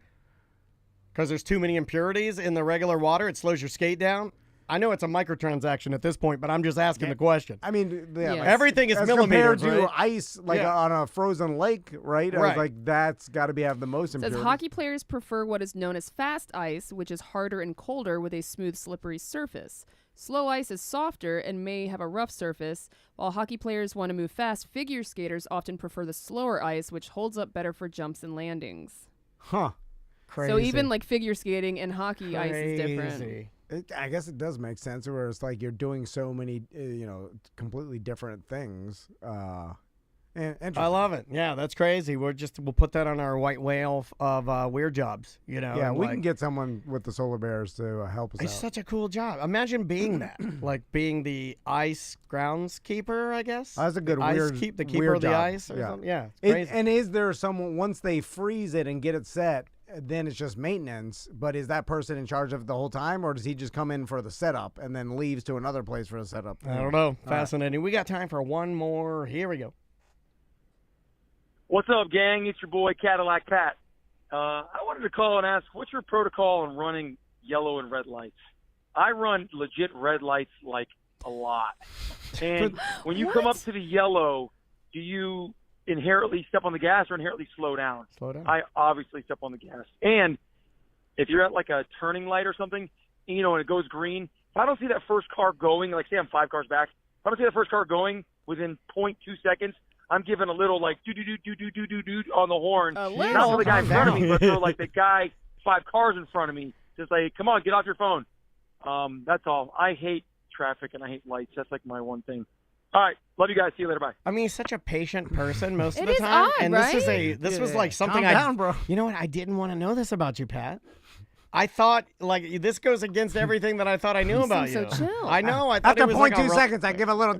[SPEAKER 1] Because there's too many impurities in the regular water. It slows your skate down. I know it's a microtransaction at this point, but I'm just asking the question.
[SPEAKER 2] I mean,
[SPEAKER 3] Like,
[SPEAKER 1] everything is millimeters,
[SPEAKER 2] compared to
[SPEAKER 1] right?
[SPEAKER 2] ice, like on a frozen lake, right? I was like, that's got to have the most impurities.
[SPEAKER 3] Says hockey players prefer what is known as fast ice, which is harder and colder with a smooth, slippery surface. Slow ice is softer and may have a rough surface. While hockey players want to move fast, figure skaters often prefer the slower ice, which holds up better for jumps and landings.
[SPEAKER 2] Huh.
[SPEAKER 1] Crazy.
[SPEAKER 3] So even like figure skating and hockey ice is different.
[SPEAKER 2] I guess it does make sense, where it's like you're doing so many, completely different things.
[SPEAKER 1] I love it. Yeah, that's crazy. We'll put that on our white whale of weird jobs.
[SPEAKER 2] Yeah, we can get someone with the solar bears to help us out.
[SPEAKER 1] It's such a cool job. Imagine being that, like being the ice groundskeeper, I guess.
[SPEAKER 2] That's a good
[SPEAKER 1] the keeper of the ice or something. Yeah, it's crazy.
[SPEAKER 2] And is there someone, once they freeze it and get it set, then it's just maintenance, but is that person in charge of it the whole time, or does he just come in for the setup and then leaves to another place for the setup?
[SPEAKER 1] I don't know. Fascinating. We got time for one more. Here we go.
[SPEAKER 8] What's up, gang? It's your boy Cadillac Pat. I wanted to call and ask, what's your protocol on running yellow and red lights? I run legit red lights like a lot. And when you come up to the yellow, do you inherently step on the gas or inherently slow down?
[SPEAKER 1] Slow down.
[SPEAKER 8] I obviously step on the gas. And if you're at like a turning light or something, and it goes green, if I don't see that first car going, like say I'm 5 cars back, if I don't see that first car going within 0.2 seconds, I'm giving a little like do on the horn. Not for the guy in front of me, but for like the guy 5 cars in front of me. Just like, come on, get off your phone. That's all. I hate traffic and I hate lights. That's like my one thing. All right, love you guys. See you later. Bye.
[SPEAKER 1] I mean, he's such a patient person most of the
[SPEAKER 3] It is
[SPEAKER 1] time,
[SPEAKER 3] odd,
[SPEAKER 1] and
[SPEAKER 3] right?
[SPEAKER 1] this was like something
[SPEAKER 2] Calm down, bro.
[SPEAKER 1] You know what? I didn't want to know this about you, Pat. I thought like this goes against everything that I thought I knew about you.
[SPEAKER 3] So chill.
[SPEAKER 1] I know. I thought
[SPEAKER 2] After
[SPEAKER 1] it was like
[SPEAKER 2] 0.2 seconds, I give a little.
[SPEAKER 1] I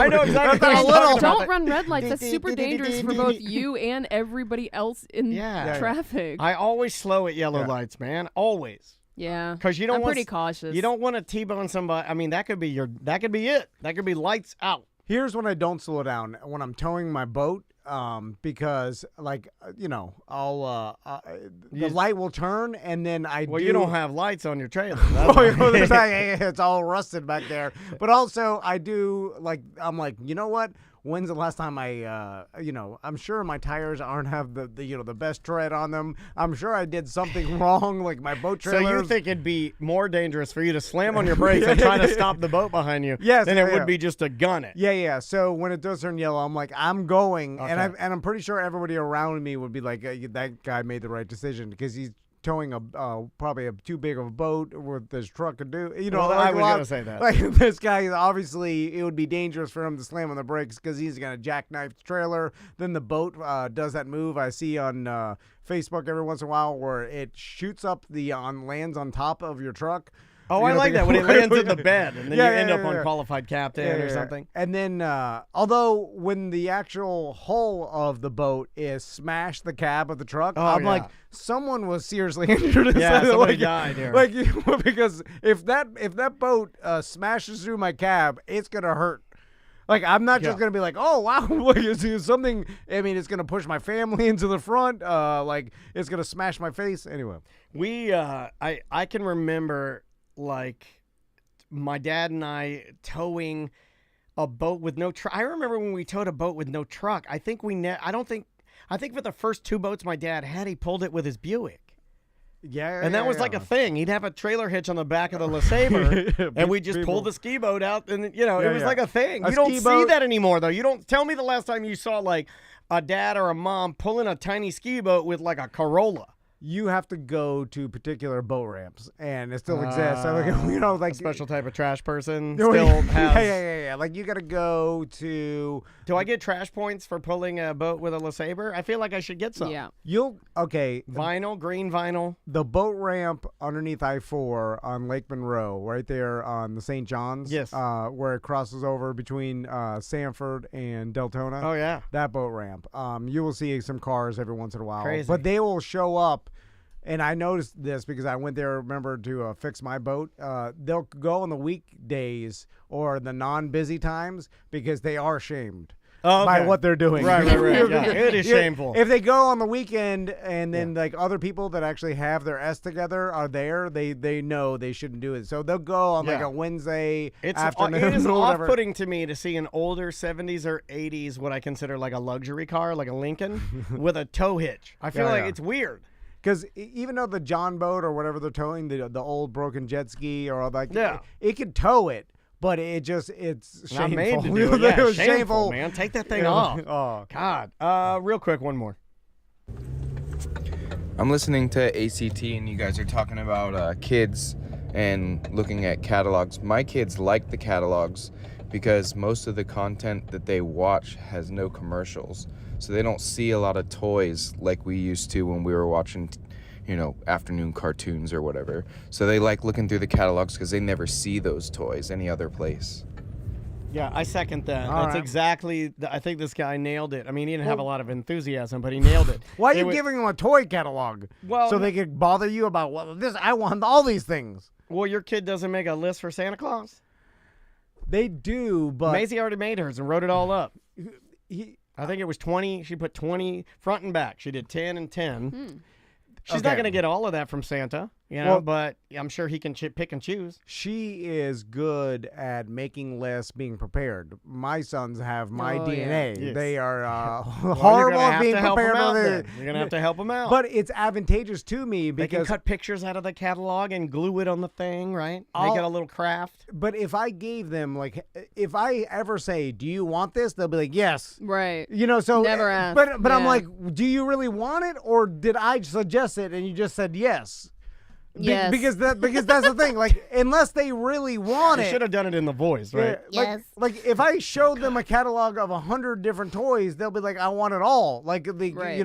[SPEAKER 1] know exactly.
[SPEAKER 3] Don't run red lights. That's super dangerous for both you and everybody else in traffic.
[SPEAKER 1] I always slow at yellow lights, man. Always.
[SPEAKER 3] Yeah.
[SPEAKER 1] Because you don't
[SPEAKER 3] I'm
[SPEAKER 1] want.
[SPEAKER 3] pretty cautious.
[SPEAKER 1] You don't want to T-bone somebody. I mean, that could be it. That could be lights out.
[SPEAKER 2] Here's when I don't slow down. When I'm towing my boat, because I'll the light will turn and then
[SPEAKER 1] you don't have lights on your trailer.
[SPEAKER 2] It's all rusted back there. But also I do I'm like, you know what? When's the last time I'm sure my tires aren't have the best tread on them. I'm sure I did something wrong, like my boat trailer.
[SPEAKER 1] So you think it'd be more dangerous for you to slam on your brakes and try to stop the boat behind you than it would be just to gun it?
[SPEAKER 2] Yeah. So when it does turn yellow, I'm like, I'm going, and I'm pretty sure everybody around me would be like, that guy made the right decision because he's towing probably too big of a boat with this truck could do.
[SPEAKER 1] I was going to say that.
[SPEAKER 2] Like this guy, obviously, it would be dangerous for him to slam on the brakes because he's going to jackknife the trailer. Then the boat does that move I see on Facebook every once in a while where it shoots up lands on top of your truck.
[SPEAKER 1] Oh, I like that when it lands in the bed and then you end up on Qualified Captain or something.
[SPEAKER 2] And then, although when the actual hull of the boat is smashed the cab of the truck, I'm like, someone was seriously injured.
[SPEAKER 1] Somebody died here.
[SPEAKER 2] Because if that boat smashes through my cab, it's gonna hurt. Like, I'm not just going to be like, oh, wow, look, it's something. I mean, it's going to push my family into the front. It's going to smash my face. Anyway.
[SPEAKER 1] I can remember, like, my dad and I towing a boat with no truck. I remember when we towed a boat with no truck. I think for the first 2 boats my dad had, he pulled it with his Buick. And that was like a thing. He'd have a trailer hitch on the back of the LeSabre, and we'd just pull the ski boat out, and it was like a thing. You don't see that anymore, though. You don't tell me the last time you saw like a dad or a mom pulling a tiny ski boat with like a Corolla.
[SPEAKER 2] You have to go to particular boat ramps, and it still exists. Like
[SPEAKER 1] a special type of trash person
[SPEAKER 2] still
[SPEAKER 1] has.
[SPEAKER 2] Yeah. Like you got to go to.
[SPEAKER 1] Do I get trash points for pulling a boat with a LeSabre? I feel like I should get some.
[SPEAKER 3] Yeah.
[SPEAKER 1] Vinyl, green vinyl.
[SPEAKER 2] The boat ramp underneath I-4 on Lake Monroe, right there on the St. John's.
[SPEAKER 1] Yes.
[SPEAKER 2] Where it crosses over between Sanford and Deltona.
[SPEAKER 1] Oh yeah.
[SPEAKER 2] That boat ramp. You will see some cars every once in a while.
[SPEAKER 1] Crazy.
[SPEAKER 2] But they will show up. And I noticed this because I went there, remember, to fix my boat. They'll go on the weekdays or the non-busy times because they are shamed by what they're doing.
[SPEAKER 1] Right. Yeah. It is shameful.
[SPEAKER 2] If they go on the weekend and then like other people that actually have their S together are there, they know they shouldn't do it. So they'll go on like a Wednesday afternoon.
[SPEAKER 1] It is off-putting to me to see an older 70s or 80s, what I consider like a luxury car, like a Lincoln, with a tow hitch. I feel like it's weird.
[SPEAKER 2] Because even though the John boat or whatever they're towing, the old broken jet ski or all that, it could tow it, but it's shameful.
[SPEAKER 1] Not made to do it. Yeah,
[SPEAKER 2] It was
[SPEAKER 1] shameful, man. Take that thing off.
[SPEAKER 2] Oh,
[SPEAKER 1] God. Real quick, one more.
[SPEAKER 9] I'm listening to ACT, and you guys are talking about kids and looking at catalogs. My kids like the catalogs because most of the content that they watch has no commercials. So they don't see a lot of toys like we used to when we were watching, afternoon cartoons or whatever. So they like looking through the catalogs because they never see those toys any other place.
[SPEAKER 1] Yeah, I second that.
[SPEAKER 2] All
[SPEAKER 1] That's
[SPEAKER 2] right.
[SPEAKER 1] exactly. I think this guy nailed it. I mean, he didn't have a lot of enthusiasm, but he nailed it.
[SPEAKER 2] Why are you giving them a toy catalog?
[SPEAKER 1] Well,
[SPEAKER 2] so they could bother you about this. I want all these things.
[SPEAKER 1] Well, your kid doesn't make a list for Santa Claus.
[SPEAKER 2] They do, but
[SPEAKER 1] Maisie already made hers and wrote it all up.
[SPEAKER 2] he,
[SPEAKER 1] I think it was 20. She put 20 front and back. She did 10 and 10. She's
[SPEAKER 2] Okay.
[SPEAKER 1] not going to get all of that from Santa,
[SPEAKER 2] Well-
[SPEAKER 1] but I'm sure he can pick and choose.
[SPEAKER 2] she is good at making lists, being prepared. My sons have my
[SPEAKER 3] Oh,
[SPEAKER 2] DNA.
[SPEAKER 1] Yes.
[SPEAKER 2] They are
[SPEAKER 1] Well,
[SPEAKER 2] horrible
[SPEAKER 1] you're
[SPEAKER 2] at
[SPEAKER 1] gonna
[SPEAKER 2] being
[SPEAKER 1] have to help
[SPEAKER 2] prepared.
[SPEAKER 1] them out,
[SPEAKER 2] with
[SPEAKER 1] then.
[SPEAKER 2] it.
[SPEAKER 1] You're going to have to help them out.
[SPEAKER 2] But it's advantageous to me
[SPEAKER 1] they can
[SPEAKER 2] because.
[SPEAKER 1] cut pictures out of the catalog and glue it on the thing, right? Make it a little craft.
[SPEAKER 2] But if I gave them if I ever say, "Do you want this?" They'll be like, "Yes."
[SPEAKER 3] Right.
[SPEAKER 2] So
[SPEAKER 3] Never ask.
[SPEAKER 2] But I'm
[SPEAKER 3] Yeah.
[SPEAKER 2] like, do you really want it, or did I suggest it and you just said yes?
[SPEAKER 3] Yes.
[SPEAKER 2] Because that's the thing. Like, unless they really want
[SPEAKER 1] You
[SPEAKER 2] it,
[SPEAKER 1] should have done it in the voice, right?
[SPEAKER 2] yeah, like if I showed them a catalog of 100 different toys, they'll be like, "I want it all." Like they'll be like,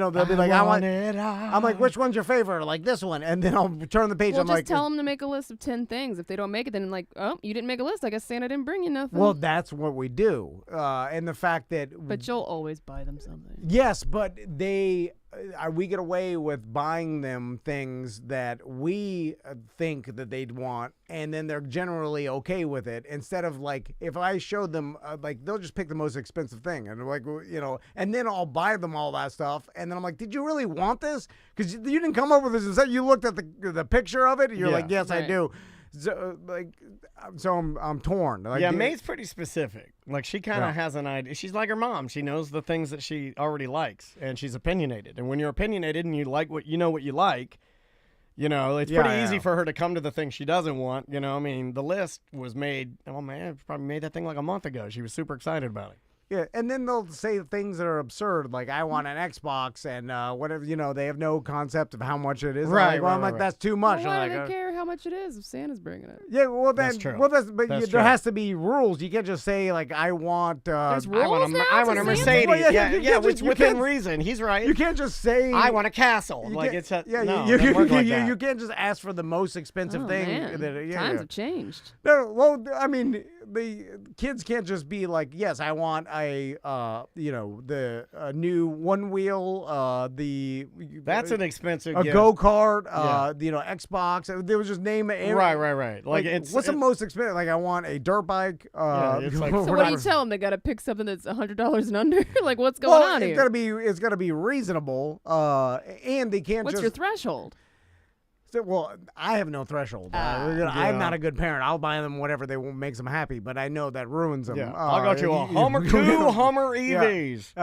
[SPEAKER 2] "I want
[SPEAKER 1] it all.
[SPEAKER 2] I'm like, "Which one's your favorite?" Like this one, and then I'll turn the page.
[SPEAKER 3] Well,
[SPEAKER 2] I'm
[SPEAKER 3] just
[SPEAKER 2] like,
[SPEAKER 3] tell them to make a list of 10 things. If they don't make it, then oh, you didn't make a list. I guess Santa didn't bring you nothing.
[SPEAKER 2] well, that's what we do, and the fact that
[SPEAKER 3] but you'll always buy them something.
[SPEAKER 2] yes, but we get away with buying them things that we think that they'd want, and then they're generally okay with it. Instead of like, if I showed them, they'll just pick the most expensive thing, and and then I'll buy them all that stuff, and then I'm like, did you really want this? Because you didn't come up with this. Instead, you looked at the picture of it, and you're
[SPEAKER 1] Yeah.
[SPEAKER 2] like, yes, I
[SPEAKER 3] Right.
[SPEAKER 2] do. So I'm torn. Like,
[SPEAKER 1] Yeah, May's pretty specific. Like, she kind of
[SPEAKER 2] Yeah.
[SPEAKER 1] has an idea. She's like her mom. She knows the things that she already likes, and she's opinionated. And when you're opinionated and you like what you like, it's pretty easy for her to come to the thing she doesn't want. I mean, the list was made. Oh man, probably made that thing like a month ago. She was super excited about it.
[SPEAKER 2] Yeah, and then they'll say things that are absurd, like I want an Xbox, and whatever. They have no concept of how much it is.
[SPEAKER 1] Right,
[SPEAKER 2] I'm
[SPEAKER 1] right,
[SPEAKER 2] like,
[SPEAKER 1] right.
[SPEAKER 2] that's too much.
[SPEAKER 3] Well, why
[SPEAKER 2] I'm
[SPEAKER 3] do
[SPEAKER 2] like,
[SPEAKER 3] they care how much it is if Santa's bringing it?
[SPEAKER 2] yeah, well then,
[SPEAKER 1] That's true.
[SPEAKER 2] but
[SPEAKER 1] That's
[SPEAKER 2] there
[SPEAKER 1] true.
[SPEAKER 2] has to be rules. You can't just say like I want.
[SPEAKER 3] There's
[SPEAKER 1] I
[SPEAKER 3] rules
[SPEAKER 1] want
[SPEAKER 3] now
[SPEAKER 1] I
[SPEAKER 3] to
[SPEAKER 1] want a
[SPEAKER 3] Santa?
[SPEAKER 1] Mercedes.
[SPEAKER 2] Well, yeah,
[SPEAKER 1] yeah,
[SPEAKER 2] you can't
[SPEAKER 1] which
[SPEAKER 2] just- you
[SPEAKER 1] within
[SPEAKER 2] can't-
[SPEAKER 1] reason. He's right.
[SPEAKER 2] You can't just say
[SPEAKER 1] I want a castle.
[SPEAKER 2] you
[SPEAKER 1] Like
[SPEAKER 2] can't-
[SPEAKER 1] it's a
[SPEAKER 2] yeah.
[SPEAKER 1] no,
[SPEAKER 2] you,
[SPEAKER 1] it doesn't work like
[SPEAKER 2] you,
[SPEAKER 1] that.
[SPEAKER 2] you can't just ask for the most expensive
[SPEAKER 3] Oh,
[SPEAKER 2] thing.
[SPEAKER 3] man. Times have changed.
[SPEAKER 2] No, well, I mean, the kids can't just be like, yes, I want a, the new one wheel,
[SPEAKER 1] That's an expensive
[SPEAKER 2] a
[SPEAKER 1] gift.
[SPEAKER 2] go kart,
[SPEAKER 1] Yeah.
[SPEAKER 2] Xbox. They would just name it.
[SPEAKER 1] Right. Like it's
[SPEAKER 2] what's the most expensive? Like I want a dirt bike.
[SPEAKER 1] it's like-
[SPEAKER 3] So what do you tell them? They got to pick something that's $100 and under? Like what's going on here?
[SPEAKER 2] It's gotta be reasonable. And they can't
[SPEAKER 3] What's
[SPEAKER 2] just.
[SPEAKER 3] your threshold?
[SPEAKER 2] Well, I have no threshold. I'm
[SPEAKER 1] yeah.
[SPEAKER 2] not a good parent. I'll buy them whatever makes them happy, but I know that ruins them.
[SPEAKER 1] Yeah, I got you a Hummer, two Hummer EVs.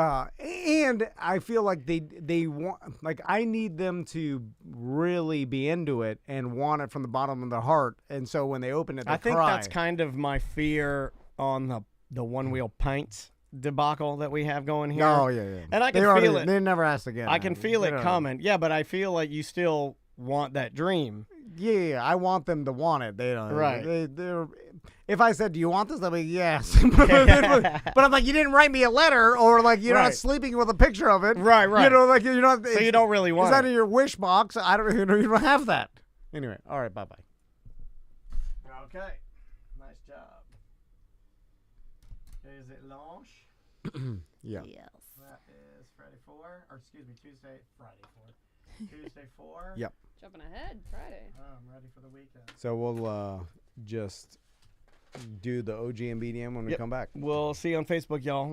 [SPEAKER 2] And I feel like they want, like I need them to really be into it and want it from the bottom of their heart. And so when they open it, they
[SPEAKER 1] I think
[SPEAKER 2] cry.
[SPEAKER 1] that's kind of my fear on the one wheel pints debacle that we have going here.
[SPEAKER 2] Oh yeah.
[SPEAKER 1] And I can
[SPEAKER 2] They
[SPEAKER 1] feel it.
[SPEAKER 2] They never asked again.
[SPEAKER 1] I can feel
[SPEAKER 2] They
[SPEAKER 1] it
[SPEAKER 2] don't-
[SPEAKER 1] coming. Yeah, but I feel like you still want that dream.
[SPEAKER 2] Yeah, I want them to want it. They don't.
[SPEAKER 1] Right.
[SPEAKER 2] They're. If I said, "Do you want this?" They'll be yes. But I'm like, you didn't write me a letter, or like you're not
[SPEAKER 1] Right.
[SPEAKER 2] sleeping with a picture of it.
[SPEAKER 1] Right.
[SPEAKER 2] Like you're not.
[SPEAKER 1] So you don't really want
[SPEAKER 2] Is that
[SPEAKER 1] it.
[SPEAKER 2] in your wish box? I don't. You don't have that. Anyway, all right. Bye.
[SPEAKER 1] Okay. Nice job. Is it launch?
[SPEAKER 2] Yeah.
[SPEAKER 3] Yes.
[SPEAKER 1] That is Tuesday 4.
[SPEAKER 2] Yep.
[SPEAKER 3] Jumping ahead, Friday.
[SPEAKER 1] Oh, I'm ready for the weekend.
[SPEAKER 2] So we'll just do the OG and BDM when we come back.
[SPEAKER 1] We'll see you on Facebook, y'all.